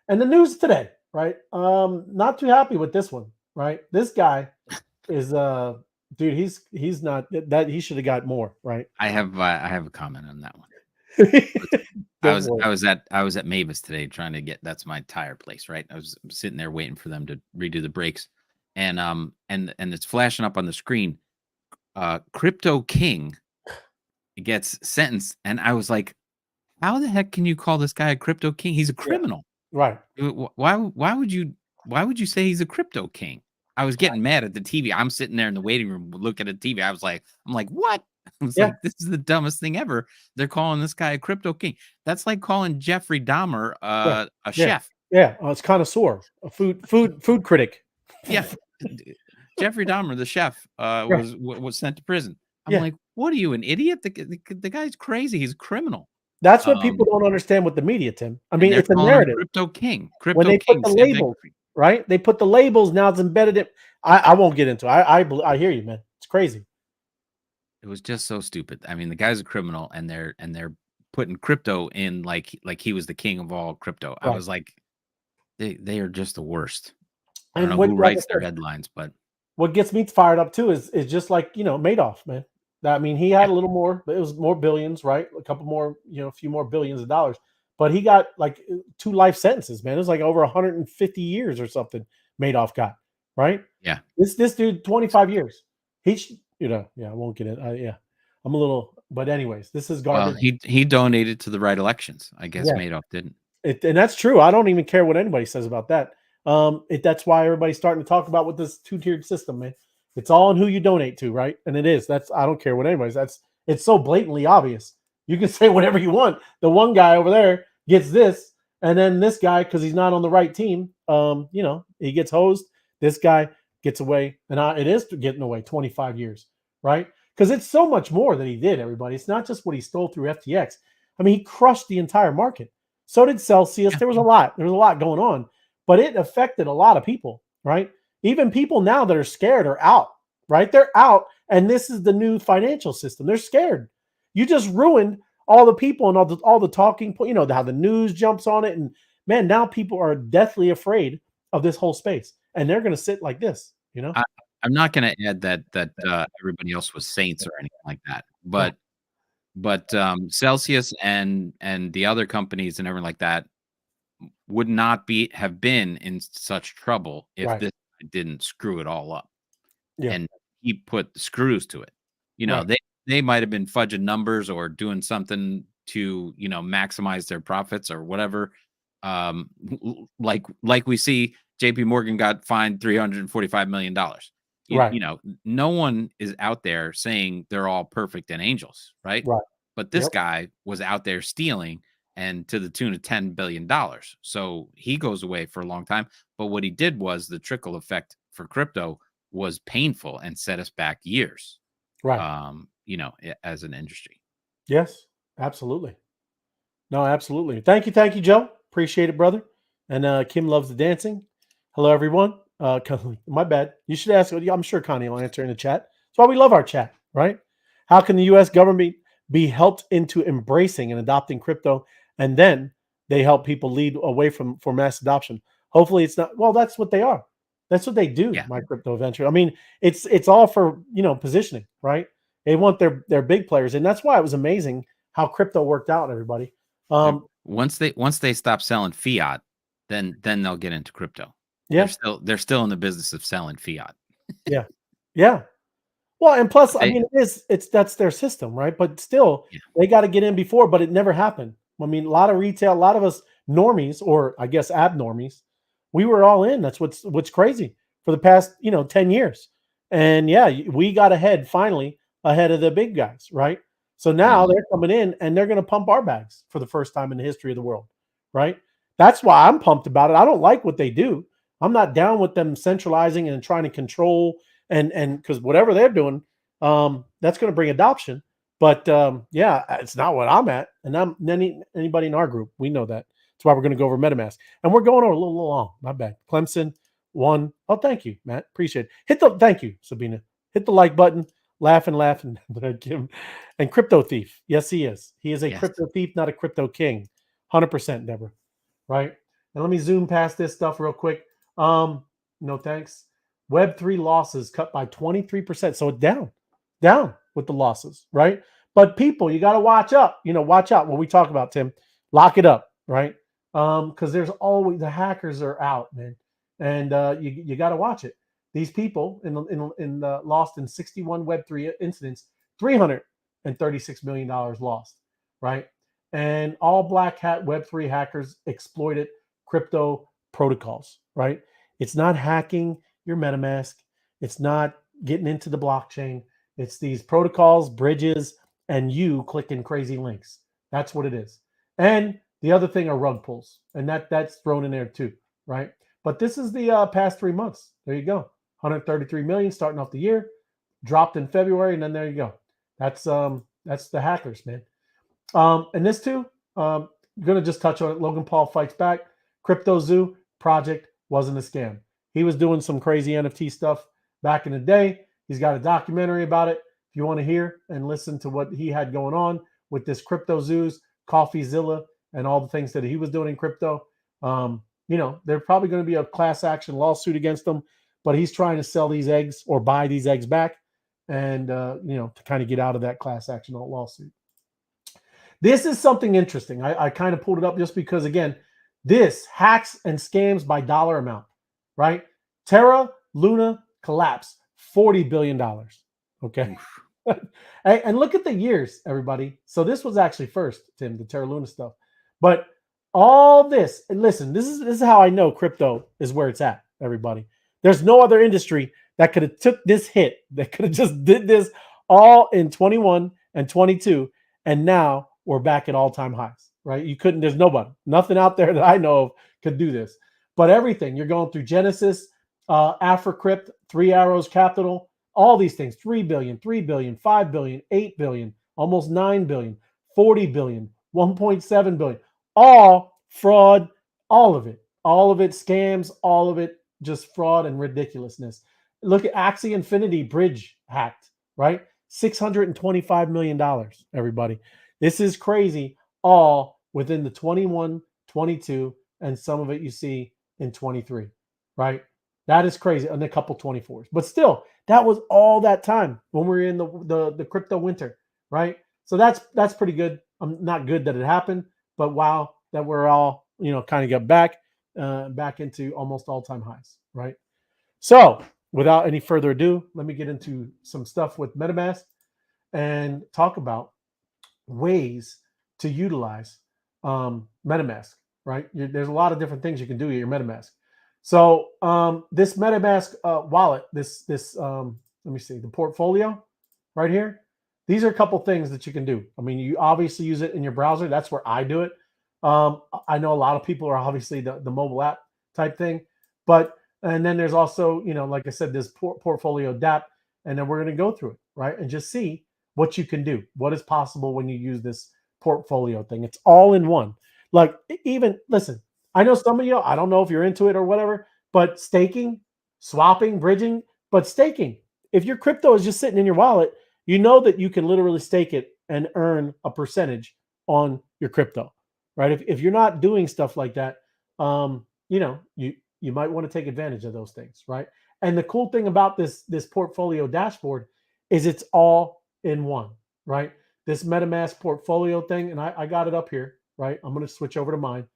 And the news today, right? Not too happy with this one, right? This guy is dude, he's not that he should have got more, right? I have a comment on that one. I Go was for it. I was at Mavis today trying to get, that's my tire place, right? I was sitting there waiting for them to redo the brakes, and it's flashing up on the screen. Crypto King gets sentenced, and I was like, how the heck can you call this guy a crypto king? He's a Yeah. criminal. Right. Why would you say he's a crypto king? I was getting mad at the TV. I'm sitting there in the waiting room looking at the TV. I'm like, what? I was Yeah. like, this is the dumbest thing ever. They're calling this guy a crypto king. That's like calling Jeffrey Dahmer a Yeah. chef. Yeah. It's connoisseur, a food critic. Yeah. Jeffrey Dahmer, the chef, was sent to prison. I'm Yeah. like, what are you, an idiot? The guy's crazy. He's a criminal. That's what people don't understand with the media, Tim. I And mean, they're it's a calling him narrative. Crypto King. When Crypto they put King. the Sam labels, Bankman-Fried. right? They put the labels, now it's embedded it. I won't get into it. I hear you, man. It's crazy. It was just so stupid. I mean, the guy's a criminal, and they're putting crypto in like he was the king of all crypto. I Right. was like, they are just the worst. I don't And know who what, like I writes their said, headlines, but what gets me fired up too is just like, Madoff, man. I mean, he had a little more, but it was more billions, right? A couple more, a few more billions of dollars. But he got like 2 life sentences, man. It was like over 150 years or something Madoff got, right? yeah. This dude, 25 years. I won't get it. Yeah. I'm a little, but anyways, this is Well, garbage. he donated to the right elections. I guess Yeah. Madoff didn't. And that's true. I don't even care what anybody says about that. That's why everybody's starting to talk about with this 2-tiered system, man. It's all on who you donate to, right? And it is. I don't care what anybody's. It's so blatantly obvious. You can say whatever you want. The one guy over there gets this, and then this guy, because he's not on the right team, he gets hosed. This guy gets away, and it is getting away 25 years, right? Because it's so much more that he did, everybody. It's not just what he stole through FTX. I mean, he crushed the entire market. So did Celsius. There was a lot. There was a lot going on, but it affected a lot of people, right? Even people now that are scared are out, right? They're out, and this is the new financial system. They're scared. You just ruined all the people and all the talking point. How the news jumps on it, and man, now people are deathly afraid of this whole space, and they're going to sit like this. I'm not going to add that everybody else was saints or anything like that, but Celsius and the other companies and everything like that would not have been in such trouble if Right. this didn't screw it all up. Yeah. And he put the screws to it. Right. They might have been fudging numbers or doing something to maximize their profits or whatever. Like we see, JP Morgan got fined $345 million. Right. No one is out there saying they're all perfect and angels, right? Right. But this Yep. guy was out there stealing, and to the tune of $10 billion. So he goes away for a long time. But what he did was the trickle effect for crypto was painful and set us back years. Right. As an industry. Yes, absolutely. No, absolutely. Thank you, Joe. Appreciate it, brother. And Kim loves the dancing. Hello, everyone. My bad. You should ask. I'm sure Connie will answer in the chat. That's why we love our chat, right? How can the U.S. government be helped into embracing and adopting crypto, and then they help people lead away for mass adoption? Hopefully, it's not. Well, that's what they are. That's what they do. Yeah. My crypto venture. I mean, it's all for positioning, right? They want their big players, and that's why it was amazing how crypto worked out. Everybody. Once they stop selling fiat, then they'll get into crypto. Yeah. They're still in the business of selling fiat. Yeah. Yeah. Well, and plus, I mean, that's their system, right? But still, they got to get in before, but it never happened. I mean, a lot of retail, a lot of us normies, or I guess abnormies, we were all in. That's what's crazy for the past, 10 years. And yeah, we got finally ahead of the big guys, right? So now they're coming in and they're going to pump our bags for the first time in the history of the world, right? That's why I'm pumped about it. I don't like what they do. I'm not down with them centralizing and trying to control and because whatever they're doing, that's going to bring adoption. But yeah, it's not what I'm at. And anybody in our group, we know that. That's why we're going to go over MetaMask. And we're going over a little long. My bad. Clemson won. Oh, thank you, Matt. Appreciate it. Thank you, Sabina. Hit the like button. Laughing. And Crypto Thief. Yes, he is. He is a crypto thief, not a crypto king. 100%, Deborah. Right? And let me zoom past this stuff real quick. No thanks. Web3 losses cut by 23%. So down with the losses, right? But people, you got to watch up. Watch out when we talk about, Tim. Lock it up, right? Because there's always the hackers are out, man, and you got to watch it. These people lost in 61 Web3 incidents, $336 million lost, right? And all black hat Web3 hackers exploited crypto protocols, right? It's not hacking your MetaMask. It's not getting into the blockchain. It's these protocols, bridges, and you clicking crazy links. That's what it is. And the other thing are rug pulls, and that's thrown in there too, right? But this is the past 3 months. There you go, 133 million starting off the year, dropped in February, and then there you go. That's the hackers, man. And this too, I'm gonna just touch on it. Logan Paul fights back. Crypto Zoo project wasn't a scam. He was doing some crazy NFT stuff back in the day. He's got a documentary about it. If you want to hear and listen to what he had going on with this Crypto Zoos, CoffeeZilla, and all the things that he was doing in crypto, there's probably going to be a class action lawsuit against him, but he's trying to sell these eggs or buy these eggs back and, to kind of get out of that class action lawsuit. This is something interesting. I kind of pulled it up just because, again, this hacks and scams by dollar amount, right? Terra Luna collapse, $40 billion. Okay. And look at the years, everybody. So this was actually first, Tim, the Terra Luna stuff. But all this, and listen, this is how I know crypto is where it's at, everybody. There's no other industry that could have took this hit, that could have just did this all in 21 and 22, and now we're back at all-time highs, right? There's nothing out there that I know of could do this. But everything, you're going through Genesis, AfriCrypt, Three Arrows Capital, all these things, 3 billion, 3 billion, 5 billion, 8 billion, almost 9 billion, 40 billion, 1.7 billion, all fraud, all of it scams, all of it just fraud and ridiculousness. Look at Axie Infinity Bridge hacked, right? $625 million, everybody. This is crazy, all within the 21, 22, and some of it you see in 23, right? That is crazy, and a couple 24s. But still, that was all that time when we were in the crypto winter, right? So that's pretty good. Not good that it happened, but wow, that we're all, kind of got back into almost all-time highs, right? So without any further ado, let me get into some stuff with MetaMask and talk about ways to utilize MetaMask, right? There's a lot of different things you can do with your MetaMask. So this MetaMask wallet, this let me see, the portfolio right here. These are a couple things that you can do. I mean, you obviously use it in your browser. That's where I do it. I know a lot of people are obviously the mobile app type thing, and then there's also, like I said, this portfolio DApp, and then we're going to go through it, right? And just see what you can do, what is possible when you use this portfolio thing. It's all in one. Like, even, listen, I know some of you, I don't know if you're into it or whatever, but staking, swapping, bridging, but staking, if your crypto is just sitting in your wallet, you know that you can literally stake it and earn a percentage on your crypto, right? If you're not doing stuff like that, you might want to take advantage of those things, right? And the cool thing about this portfolio dashboard is it's all in one, right? This MetaMask portfolio thing, and I got it up here, right? I'm going to switch over to mine.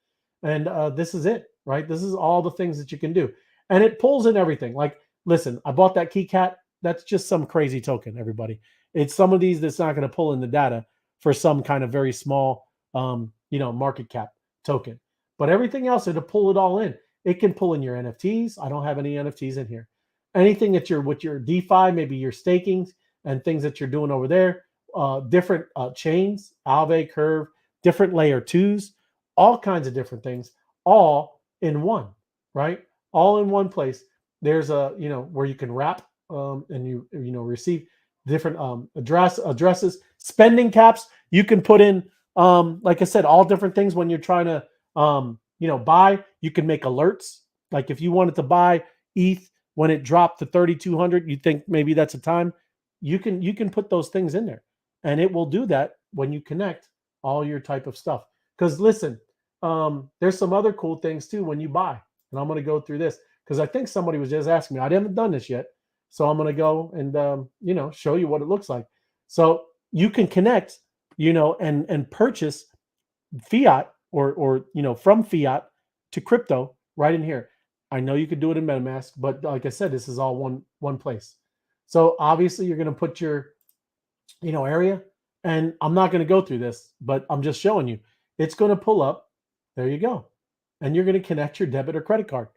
And this is it, right? This is all the things that you can do. And it pulls in everything. Like, listen, I bought that KeyCat. That's just some crazy token, everybody. It's some of these that's not going to pull in the data for some kind of very small, market cap token. But everything else, it'll pull it all in. It can pull in your NFTs. I don't have any NFTs in here. Anything that with your DeFi, maybe your stakings and things that you're doing over there, different chains, Aave, Curve, different layer 2s, all kinds of different things, all in one, right? All in one place. There's where you can wrap and you receive different addresses, spending caps. You can put in, like I said, all different things when you're trying to buy. You can make alerts. Like if you wanted to buy ETH when it dropped to 3,200, you think maybe that's a time. You can put those things in there, and it will do that when you connect all your type of stuff. Because listen, there's some other cool things too when you buy, and I'm going to go through this because I think somebody was just asking me. I haven't done this yet, so I'm going to go and show you what it looks like. So you can connect, and purchase fiat or from fiat to crypto right in here. I know you could do it in MetaMask, but like I said, this is all one place. So obviously you're going to put your area, and I'm not going to go through this, but I'm just showing you. It's going to pull up. There you go. And you're going to connect your debit or credit card.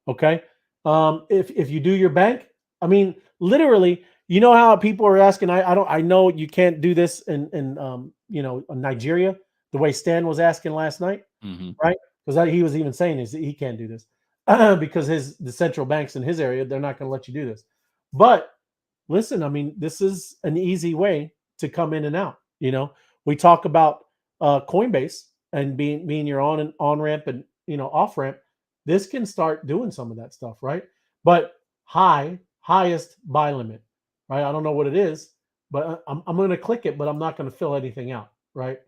Okay. If you do your bank, I mean, literally, how people are asking, I know you can't do this in Nigeria, the way Stan was asking last night, right? Because he was even saying is that he can't do this because the central banks in his area, they're not going to let you do this. But listen, I mean, this is an easy way to come in and out. We talk about Coinbase and being your on ramp and off ramp. This can start doing some of that stuff, right? But highest buy limit, right? I don't know what it is, but I'm going to click it, but I'm not going to fill anything out, right?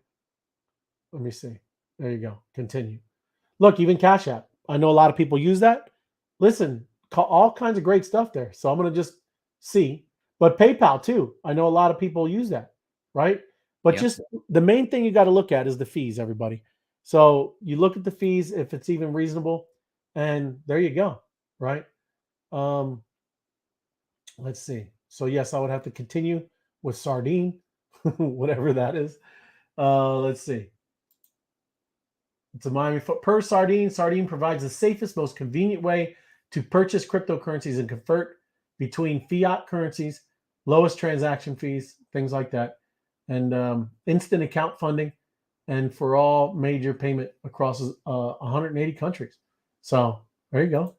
Let me see. There you go. Continue. Look, even Cash App. I know a lot of people use that. Listen, all kinds of great stuff there. So I'm going to just see. But PayPal too. I know a lot of people use that, right? But just the main thing you got to look at is the fees, everybody. So you look at the fees, if it's even reasonable, and there you go, right? Let's see. So yes, I would have to continue with Sardine, whatever that is. Let's see. It's a Miami per Sardine. Sardine provides the safest, most convenient way to purchase cryptocurrencies and convert between fiat currencies, lowest transaction fees, things like that, and instant account funding, and for all major payment across 180 countries. So there you go.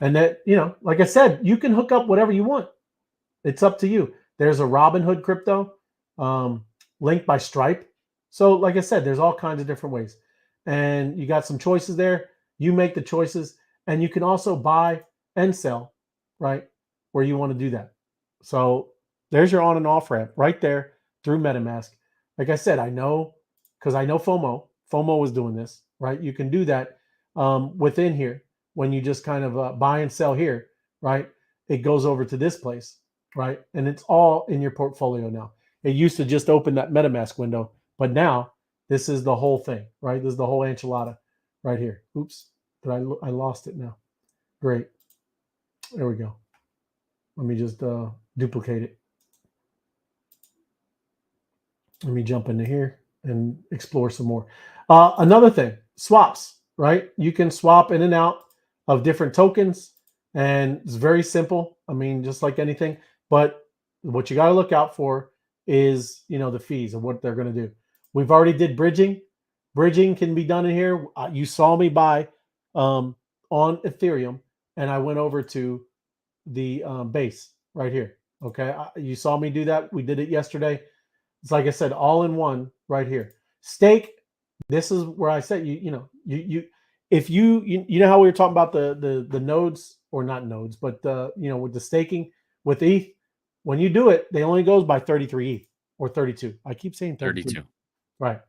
And that, like I said, you can hook up whatever you want. It's up to you. There's a Robinhood crypto linked by Stripe. So like I said, there's all kinds of different ways. And you got some choices there. You make the choices. And you can also buy and sell, right, where you want to do that. So there's your on and off ramp right there through MetaMask. Like I said, I know, because I know FOMO was doing this, right? You can do that within here when you just kind of buy and sell here, right? It goes over to this place, right? And it's all in your portfolio now. It used to just open that MetaMask window, but now this is the whole thing, right? This is the whole enchilada right here. Oops, I lost it now. Great. There we go. Let me just duplicate it. Let me jump into here and explore some more. Another thing, swaps, right? You can swap in and out of different tokens, and it's very simple. I mean, just like anything, but what you got to look out for is, the fees and what they're going to do. We've already did bridging. Bridging can be done in here. You saw me buy on Ethereum, and I went over to the base right here. Okay, you saw me do that. We did it yesterday. It's like I said, all in one right here. Stake. This is where I said if you know how we were talking about the nodes, or not nodes, but with the staking with ETH, when you do it, they only goes by 33 ETH or 32. I keep saying 32. Right.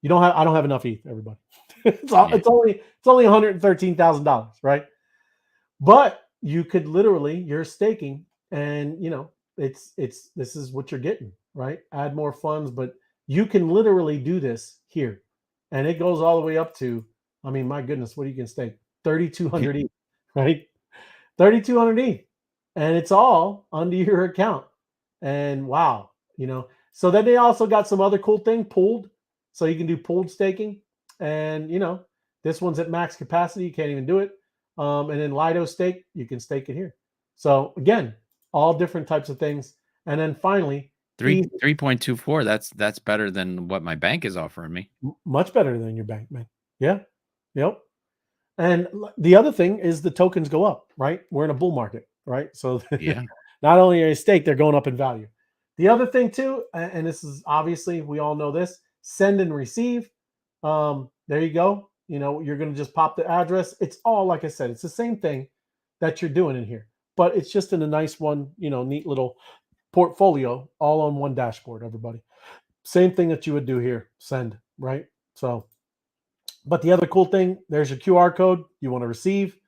I don't have enough ETH, everybody. It's only $113,000, right? But you could literally, you're staking, and this is what you're getting, right? Add more funds, but you can literally do this here. And it goes all the way up to, I mean, my goodness, what you can stake? 3,200 ETH, right? 3,200 ETH. And it's all under your account. And wow, So then they also got some other cool thing, pooled. So you can do pooled staking. And, this one's at max capacity. You can't even do it. And then Lido stake, you can stake it here. So again, all different types of things. And then finally, 3.24. That's better than what my bank is offering me. Much better than your bank, man. Yeah. Yep. And the other thing is the tokens go up, right? We're in a bull market, right? So not only are they staked, they're going up in value. The other thing too, and this is obviously, we all know this, send and receive. There you go. You're going to just pop the address. It's all, like I said, it's the same thing that you're doing in here, but it's just in a nice one, neat little portfolio, all on one dashboard, everybody. Same thing that you would do here, send, right? So, but the other cool thing, there's your QR code you want to receive.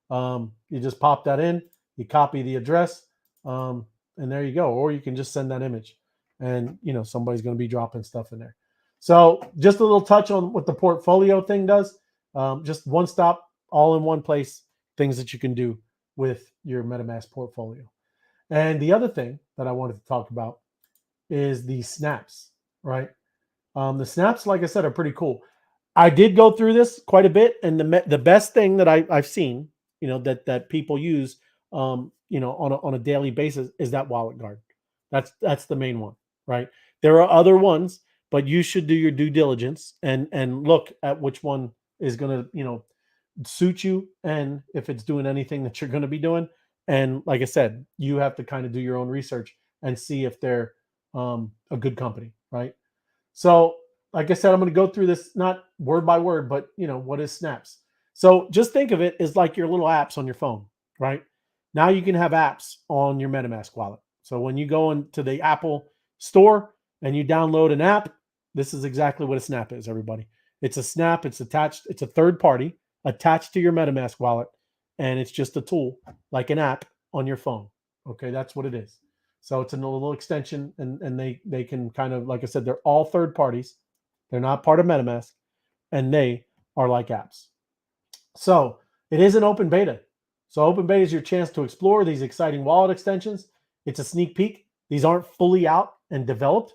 You just pop that in, you copy the address, and there you go. Or you can just send that image, and somebody's going to be dropping stuff in there. So just a little touch on what the portfolio thing does. Just one stop, all in one place, things that you can do with your MetaMask portfolio. And the other thing that I wanted to talk about is the snaps, right? The snaps, like I said, are pretty cool. I did go through this quite a bit, and the best thing that I've seen, that people use, on a daily basis is that wallet guard. That's the main one, right? There are other ones, but you should do your due diligence and look at which one is going to, suit you, and if it's doing anything that you're going to be doing. And like I said, you have to kind of do your own research and see if they're a good company, right? So, like I said, I'm going to go through this not word by word, but what is Snaps? So just think of it as like your little apps on your phone, right? Now you can have apps on your MetaMask wallet. So when you go into the Apple store and you download an app, this is exactly what a Snap is, everybody. It's a Snap. It's attached. It's a third party attached to your MetaMask wallet, and it's just a tool like an app on your phone. Okay, that's what it is. So it's a little extension, and they can kind of, like I said, they're all third parties. They're not part of MetaMask, and they are like apps. So it is an open beta. So open beta is your chance to explore these exciting wallet extensions. It's a sneak peek. These aren't fully out and developed.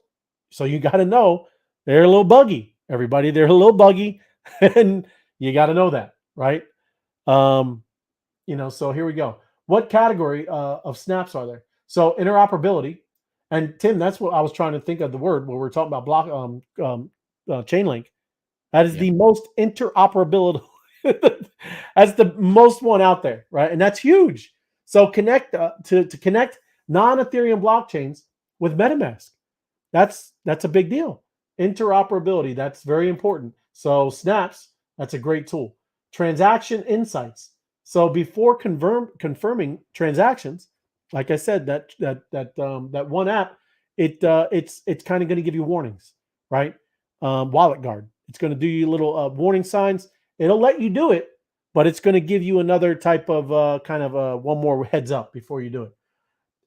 So you got to know they're a little buggy, everybody. They're a little buggy, and you got to know that, right? So here we go. What category of snaps are there? So interoperability, and Tim, that's what I was trying to think of the word when we're talking about chain link. That is the most interoperability. That's the most one out there, right? And that's huge. So connect to connect non-Ethereum blockchains with MetaMask. That's a big deal. Interoperability, that's very important. So Snaps, that's a great tool. Transaction insights. So before confirming transactions, like I said, that one app, it's kind of going to give you warnings, right? Wallet guard. It's going to do you little warning signs. It'll let you do it, but it's going to give you another type of one more heads up before you do it.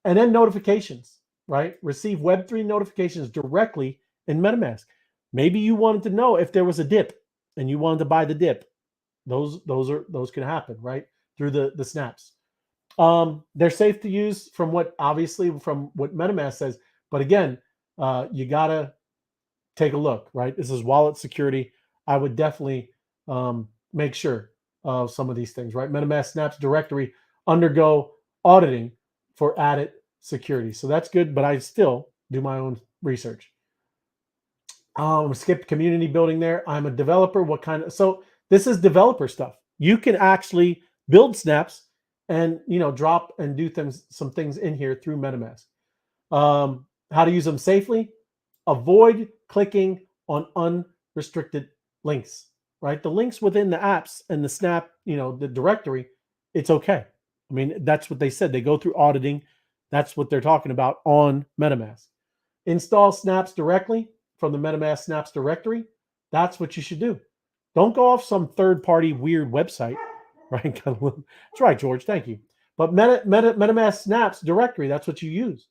And then notifications, right? Receive Web3 notifications directly in MetaMask. Maybe you wanted to know if there was a dip and you wanted to buy the dip. Those can happen, right? Through the snaps. They're safe to use from what MetaMask says. But again, you gotta take a look, right? This is wallet security. I would definitely make sure of some of these things, right? MetaMask Snaps directory undergo auditing for added security. So that's good, but I still do my own research. Skip community building there. I'm a developer. So this is developer stuff. You can actually build snaps and drop and do some things in here through MetaMask. How to use them safely. Avoid clicking on unrestricted links, right? The links within the apps and the Snap, the directory, it's okay. I mean, that's what they said. They go through auditing. That's what they're talking about on MetaMask. Install snaps directly from the MetaMask Snaps directory. That's what you should do. Don't go off some third-party weird website, right? That's right, George. Thank you. But MetaMask Snaps directory, that's what you use.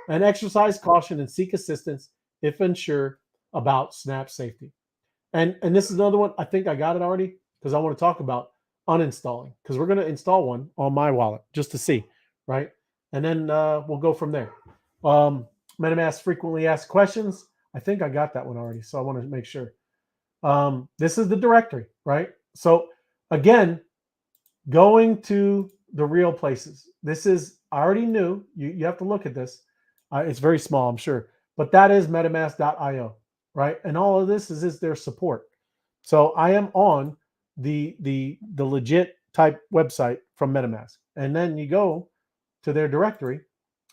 And exercise caution and seek assistance if unsure about Snap safety. And this is another one. I think I got it already because I want to talk about uninstalling, because we're going to install one on my wallet just to see, right? And then we'll go from there. MetaMask frequently asked questions. I think I got that one already, so I want to make sure. This is the directory, right? So again, going to the real places. This is, I already knew, you have to look at this. It's very small, I'm sure, but that is metamask.io, right? And all of this is their support. So I am on the legit type website from MetaMask. And then you go to their directory,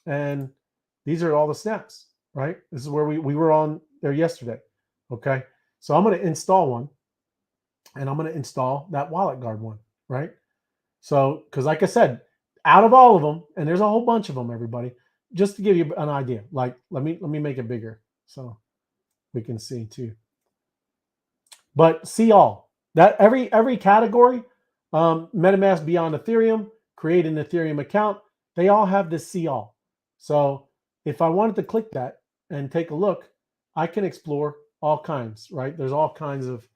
and these are all the snaps, right? This is where we were on there yesterday, okay? So I'm going to install one, and I'm going to install that wallet guard one, right? So, because like I said, out of all of them, and there's a whole bunch of them, everybody, just to give you an idea, like let me make it bigger so we can see too. But see all that every category, MetaMask Beyond Ethereum, create an Ethereum account, they all have this see all. So if I wanted to click that, and take a look, I can explore all kinds, right? There's all kinds of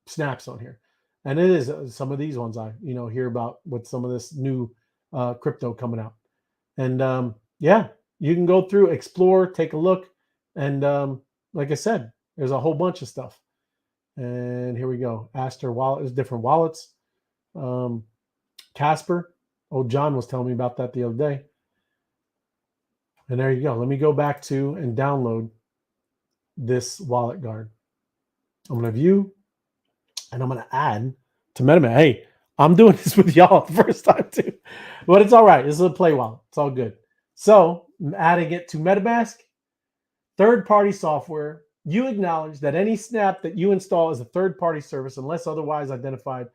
snaps on here. And it is some of these ones I, hear about with some of this new crypto coming out. And yeah, you can go through, explore, take a look. And like I said, there's a whole bunch of stuff. And here we go. Aster wallet is different wallets. Casper. Oh, John was telling me about that the other day. And there you go. Let me go back to and download this wallet guard. I'm going to view and I'm going to add to MetaMask. Hey, I'm doing this with y'all the first time too, but it's all right. This is a play wallet. It's all good. So I'm adding it to MetaMask, third-party software. You acknowledge that any snap that you install is a third-party service unless otherwise identified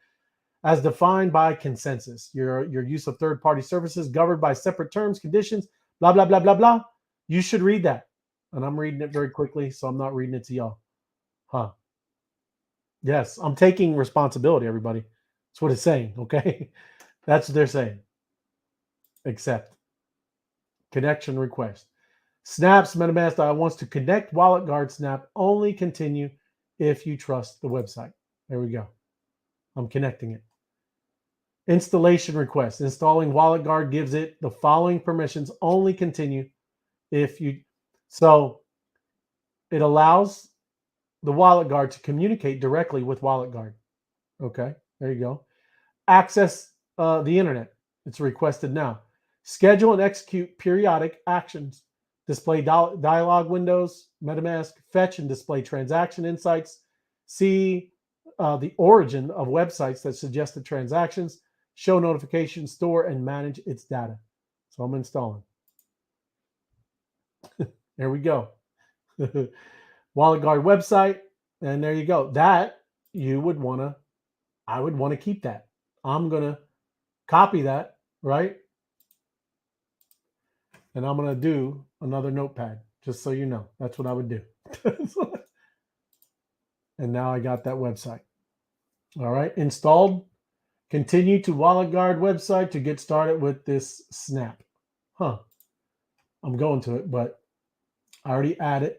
as defined by consensus. Your use of third-party services governed by separate terms, conditions, blah, blah, blah, blah, blah. You should read that. And I'm reading it very quickly, so I'm not reading it to y'all. Huh. Yes, I'm taking responsibility, everybody. That's what it's saying, okay? That's what they're saying. Accept. Connection request. Snaps MetaMask wants to connect wallet guard snap. Only continue if you trust the website. There we go. I'm connecting it. Installation request. Installing wallet guard gives it the following permissions. Only continue if you. So it allows the wallet guard to communicate directly with wallet guard. Okay, there you go. Access the internet. It's requested now. Schedule and execute periodic actions. Display dialog windows, MetaMask, fetch and display transaction insights. See the origin of websites that suggested transactions. Show notifications, store and manage its data. So I'm installing. There we go. Wallet guard website. And there you go. That I would want to keep that. I'm going to copy that, right? And I'm going to do another notepad, just so you know. That's what I would do. And now I got that website. All right, installed. Continue to Wallet Guard website to get started with this snap. Huh. I'm going to it, but I already added.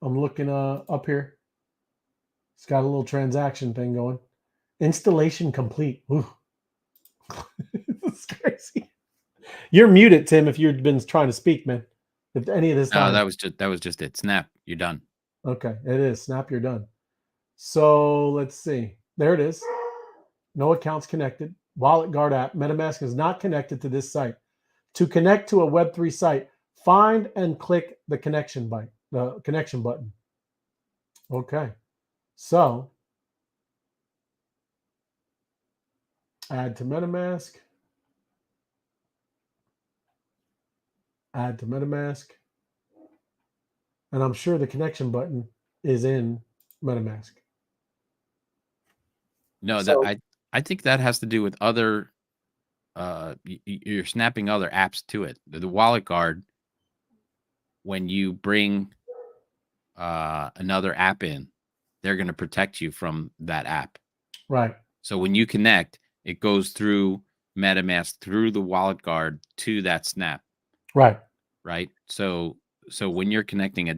I'm looking up here. It's got a little transaction thing going. Installation complete. Ooh. That's crazy. You're muted, Tim, if you've been trying to speak, man. If any of this No, that was just it. Snap, you're done. Okay, it is. Snap, you're done. So let's see. There it is. No accounts connected. Wallet Guard app. MetaMask is not connected to this site. To connect to a Web3 site, find and click the connection button. Okay. So add to MetaMask. Add to MetaMask. And I'm sure the connection button is in MetaMask. No, So- I think that has to do with other you're snapping other apps to it. The wallet guard, when you bring another app in, they're going to protect you from that app. Right. So when you connect, it goes through MetaMask, through the wallet guard to that snap. Right. Right. So when you're connecting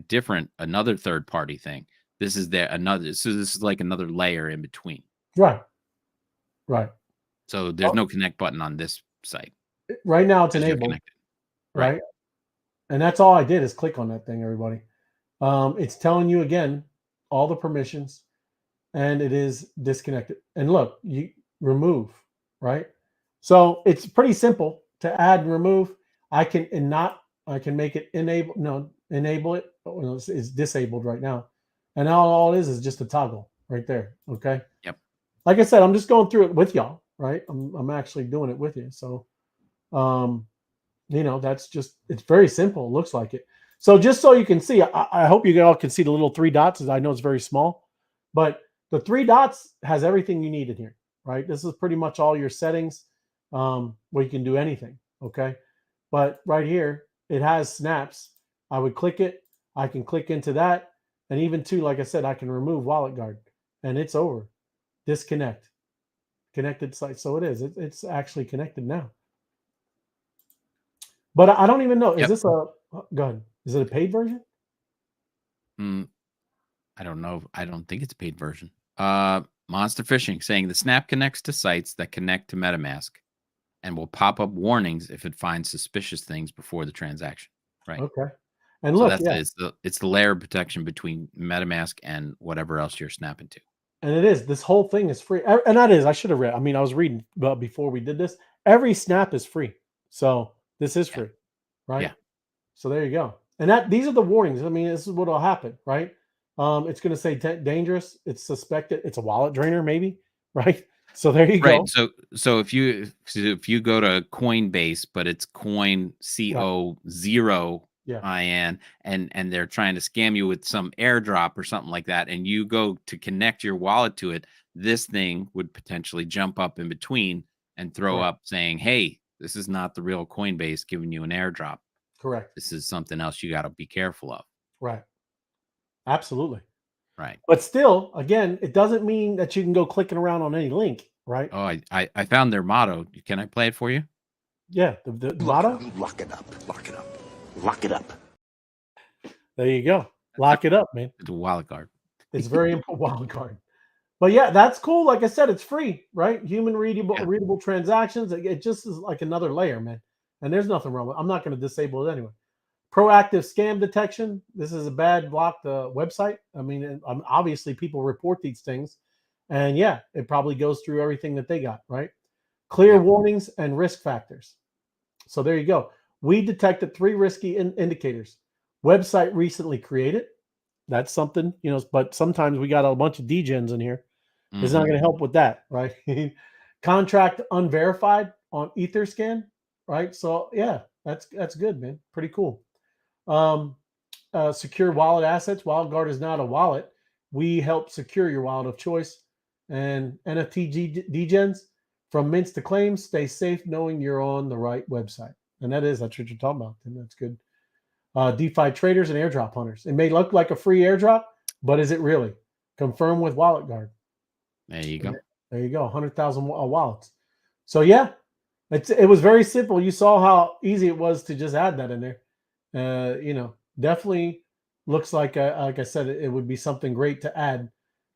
another third party thing, this is this is like another layer in between. Right. Right. So there's no connect button on this site. Right now it's Because you're enabled. connected. Right. And that's all I did is click on that thing, everybody. It's telling you again all the permissions, and it is disconnected. And look, you remove, right? So it's pretty simple to add and remove. I can make it enable it. Well, it's disabled right now. And now all it is just a toggle right there. Okay. Yep. Like I said, I'm just going through it with y'all, right? I'm actually doing it with you. So that's just, it's very simple. It looks like it. So just so you can see, I hope you all can see the little 3 dots, as I know it's very small, but the 3 dots has everything you need in here, right? This is pretty much all your settings where you can do anything, okay? But right here, it has snaps. I would click it. I can click into that. And even too, like I said, I can remove wallet guard and it's over. Disconnect. Connected site. So it is. It's actually connected now. But I don't even know. Is this a... Go ahead. Is it a paid version? I don't know. I don't think it's a paid version. Monster Fishing saying the Snap connects to sites that connect to MetaMask and will pop up warnings if it finds suspicious things before the transaction. Right. Okay. And So look, that's it's the layer of protection between MetaMask and whatever else you're snapping to. and it is. This whole thing is free. And that is, I should have read. I mean, I was reading before we did this. Every snap is free. So this is free. Right? Yeah. So there you go. And these are the warnings. I mean, this is what'll happen, right? It's going to say dangerous. It's suspected. It's a wallet drainer, maybe, right? So there you go. Right. So if you go to Coinbase, but it's Coin CO0 IN, and they're trying to scam you with some airdrop or something like that, and you go to connect your wallet to it, this thing would potentially jump up in between and throw up saying, "Hey, this is not the real Coinbase giving you an airdrop. Correct. This is something else you got to be careful of." Right. Absolutely. Right. But still, again, it doesn't mean that you can go clicking around on any link, right? Oh, I found their motto. Can I play it for you? Yeah. The motto? Lock it up. Lock it up. Lock it up. There you go. Lock it up, man. The wallet guard. It's very important. Wild card. But yeah, that's cool. Like I said, it's free, right? Human readable transactions. It just is like another layer, man. And there's nothing wrong with it. I'm not going to disable it anyway. Proactive scam detection. This is a bad blocked website. I mean, obviously people report these things, and yeah, it probably goes through everything that they got, right? Clear warnings and risk factors. So there you go. We detected 3 risky indicators. Website recently created. That's something, but sometimes we got a bunch of degens in here. It's not going to help with that, right? Contract unverified on Etherscan, right? So yeah, that's good, man. Pretty cool. Secure wallet assets. WildGuard is not a wallet. We help secure your wallet of choice. And NFT degens, from mints to claims, stay safe knowing you're on the right website. And that's what you're talking about. And that's good. DeFi traders and airdrop hunters. It may look like a free airdrop, but is it really? Confirm with WalletGuard. There you go. There you go. 100,000 wallets. So yeah, it was very simple. You saw how easy it was to just add that in there. Definitely looks like I said, it would be something great to add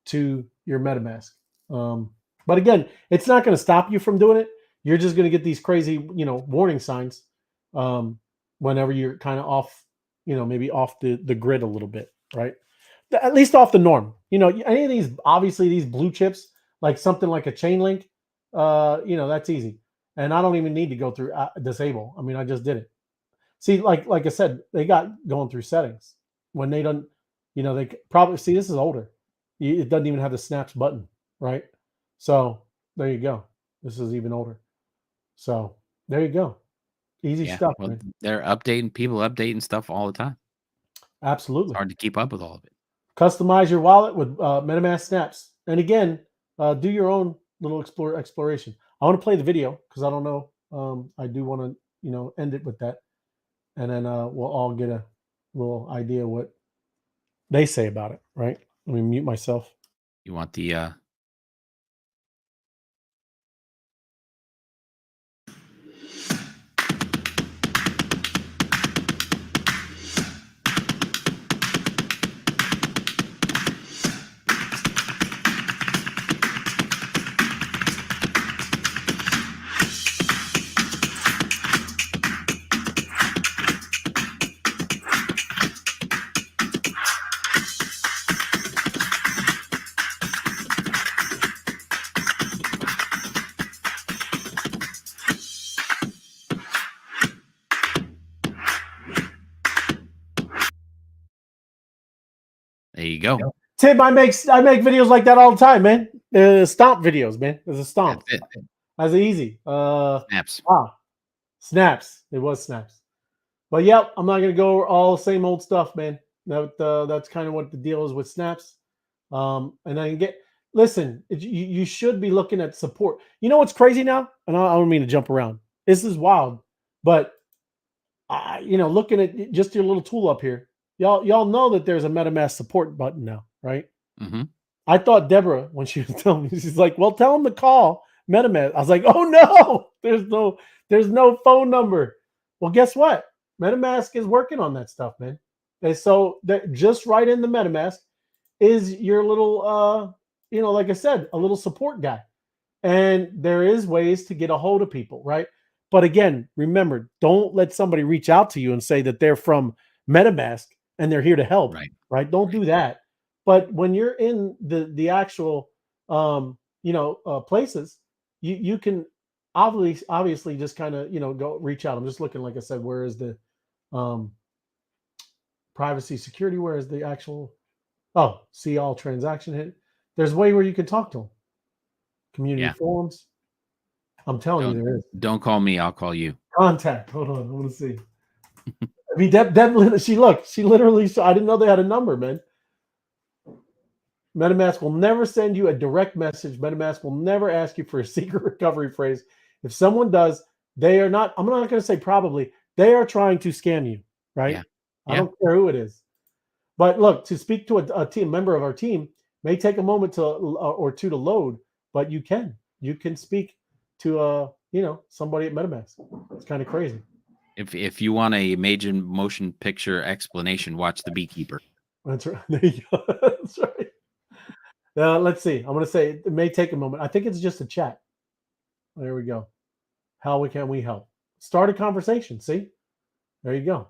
to your MetaMask. But again, it's not going to stop you from doing it. You're just going to get these crazy, warning signs whenever you're kind of off, maybe off the grid a little bit, right? At least off the norm. Any of these, obviously these blue chips, like something like a chain link, that's easy. And I don't even need to go through disable. I mean, I just did it. See, like I said, they got going through settings when they don't, they probably see this is older. It doesn't even have the snaps button, right? So there you go. This is even older. So there you go. Easy stuff. Well, man. they're updating stuff all the time. Absolutely. It's hard to keep up with all of it. Customize your wallet with MetaMask Snaps. And again, do your own little exploration. I want to play the video because I don't know. I do want to, end it with that. And then we'll all get a little idea what they say about it, right? Let me mute myself. You want the There you go. Tim, I make videos like that all the time, man. Stomp videos, man. There's a stomp. That's it. That's easy. Snaps. Wow. Snaps. It was snaps. But yep, I'm not gonna go over all the same old stuff, man. That's kind of what the deal is with snaps. And then listen, you should be looking at support. You know what's crazy now? And I don't mean to jump around. This is wild, but looking at just your little tool up here, y'all know that there's a MetaMask support button now, right? Mm-hmm. I thought Deborah, when she was telling me, she's like, "Well, tell them to call MetaMask." I was like, "Oh no, there's no phone number." Well, guess what? MetaMask is working on that stuff, man. And so that just right in the MetaMask is your little, like I said, a little support guy. And there is ways to get a hold of people, right? But again, remember, don't let somebody reach out to you and say that they're from MetaMask and they're here to help, right? Don't do that. But when you're in the actual, places, you can obviously just kind of, go reach out. I'm just looking, like I said, where is the privacy security? Where is the actual, see all transaction hit. There's a way where you can talk to them. Community forums. I'm telling you, there is. Don't call me. I'll call you. Contact. Hold on. I want to see. I mean, Deb, she literally, I didn't know they had a number, man. MetaMask will never send you a direct message. MetaMask will never ask you for a secret recovery phrase. If someone does, they are not, I'm not going to say probably, they are trying to scam you, right? Yeah. I don't care who it is. But look, to speak to a team member of our team may take a moment or two to load, but you can speak to somebody at MetaMask. It's kind of crazy. If you want a major motion picture explanation, watch The Beekeeper. That's right. There you go. That's right. Let's see. I'm going to say it may take a moment. I think it's just a chat. There we go. How can we help? Start a conversation. See? There you go.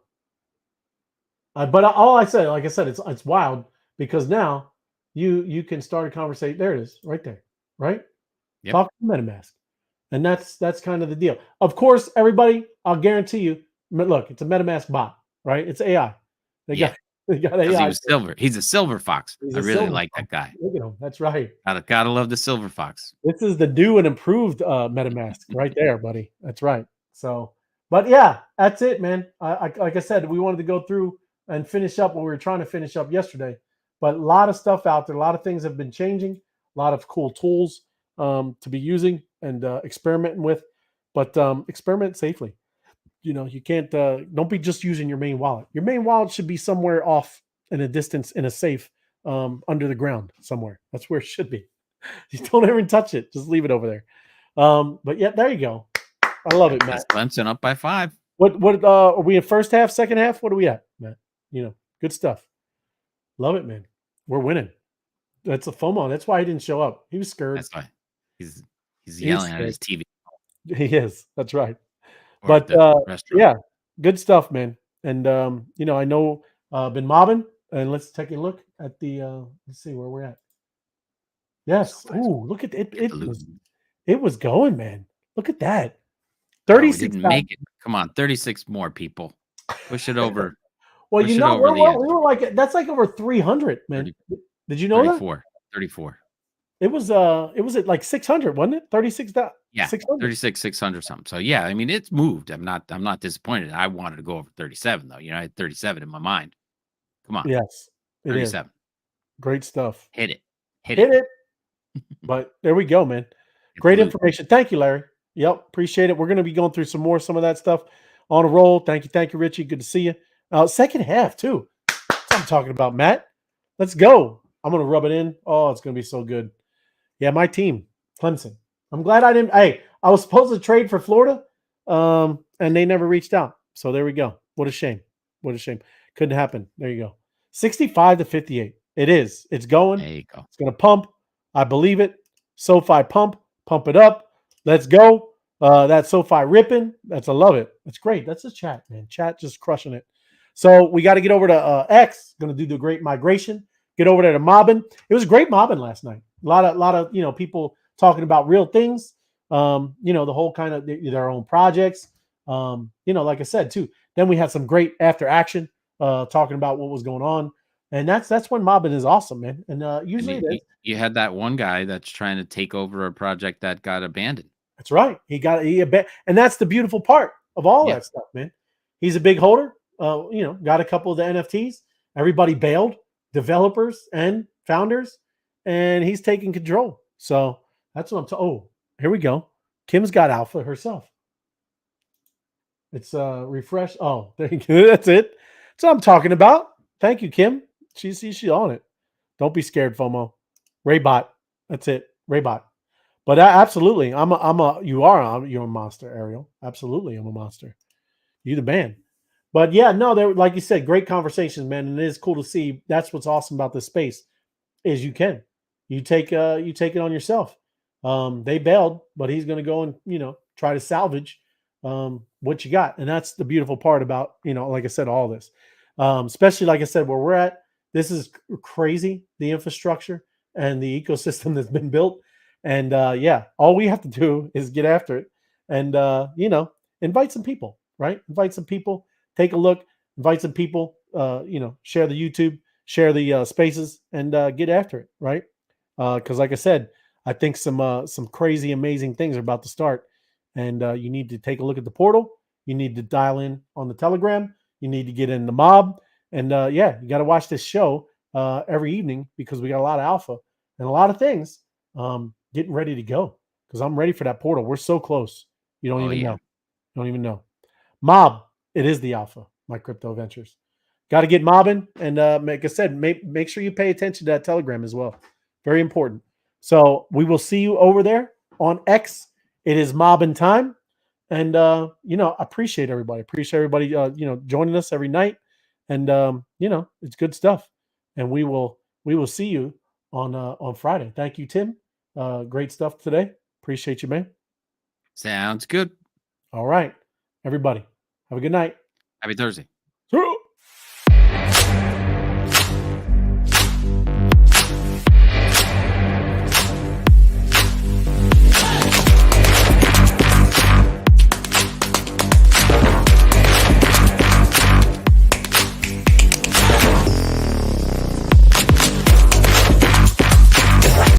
But all I said, like I said, it's wild because now you can start a conversation. There it is, right there, right? Yep. Talk to MetaMask, and that's kind of the deal. Of course, everybody, I'll guarantee you. Look, it's a MetaMask bot, right? It's AI. They got AI. He was silver. He's a silver fox. I really like that guy. Look at him. That's right. Gotta love the silver fox. This is the new and improved MetaMask right there, buddy. That's right. So, but yeah, that's it, man. Like I said, we wanted to go through and finish up what we were trying to finish up yesterday. But a lot of stuff out there. A lot of things have been changing. A lot of cool tools to be using and experimenting with. But experiment safely. You can't. Don't be just using your main wallet. Your main wallet should be somewhere off in a distance in a safe under the ground somewhere. That's where it should be. You don't ever touch it. Just leave it over there. But yeah, there you go. I love it, Matt. Clemson up by 5. What are we in first half, second half? What are we at, Matt? Good stuff. Love it, man. We're winning. That's a FOMO. That's why he didn't show up. He was scared. That's why he's yelling at his TV. He is. That's right. Or but yeah, good stuff, man. And I know been mobbing. And let's take a look at the let's see where we're at. Yes. Ooh, look at it. It was going, man. Look at that. 36. Didn't make it. Come on, 36 more people. Push it over. Well, we were like that's like over 300, man. 30, did you know 34, 34. It was at like 600, wasn't it? 36. Yeah, 600. 36, 600 something. So yeah, I mean it's moved. I'm not disappointed. I wanted to go over 37 though. I had 37 in my mind. Come on. Yes. 37. Is. Great stuff. Hit it. Hit it. But there we go, man. Great information. Thank you, Larry. Yep, appreciate it. We're going to be going through some of that stuff on a roll. Thank you, Richie. Good to see you. Second half too. That's what I'm talking about, Matt. Let's go. I'm going to rub it in. Oh, it's going to be so good. Yeah, my team, Clemson. I'm glad I didn't. Hey, I was supposed to trade for Florida, and they never reached out. So there we go. What a shame. What a shame. Couldn't happen. There you go. 65-58. It is. It's going. There you go. It's going to pump. I believe it. SoFi pump it up. Let's go. That SoFi ripping. I love it. That's great. That's the chat, man. Chat just crushing it. So we got to get over to X. Going to do the great migration. Get over there to mobbing. It was great mobbing last night. A lot of people talking about real things. The whole kind of their own projects. Like I said too. Then we had some great after action talking about what was going on. And that's when mobbing is awesome, man. And usually you had that one guy that's trying to take over a project that got abandoned. That's right. And that's the beautiful part of all that stuff, man. He's a big holder. Got a couple of the NFTs. Everybody bailed, developers and founders, and he's taking control. So that's what I'm talking. Oh, here we go. Kim's got alpha herself. It's refresh. Oh, there you go. That's it. That's what I'm talking about. Thank you, Kim. She's on it. Don't be scared, FOMO. Raybot. That's it. Raybot. But absolutely, you're a monster, Ariel. Absolutely, I'm a monster. You the man. But yeah, no, there, like you said, great conversations, man. And it is cool to see. That's what's awesome about this space is you take it on yourself. They bailed, but he's going to go and try to salvage what you got, and that's the beautiful part about like I said, all this, especially like I said, where we're at. This is crazy, the infrastructure and the ecosystem that's been built, and yeah, all we have to do is get after it, and invite some people, right? Invite some people, take a look, invite some people, share the YouTube, share the spaces, and get after it, right? Because like I said, I think some crazy, amazing things are about to start, and you need to take a look at the portal. You need to dial in on the Telegram. You need to get in the mob, and yeah, you got to watch this show every evening because we got a lot of alpha and a lot of things getting ready to go. Because I'm ready for that portal. We're so close. You don't even know. You don't even know. Mob, it is the alpha. My crypto ventures. Got to get mobbing, and like I said, make sure you pay attention to that Telegram as well. Very important. So we will see you over there on X. It is mobbing time, and I appreciate everybody. Appreciate everybody, joining us every night, and it's good stuff. And we will see you on Friday. Thank you, Tim. Great stuff today. Appreciate you, man. Sounds good. All right, everybody. Have a good night. Happy Thursday. See you.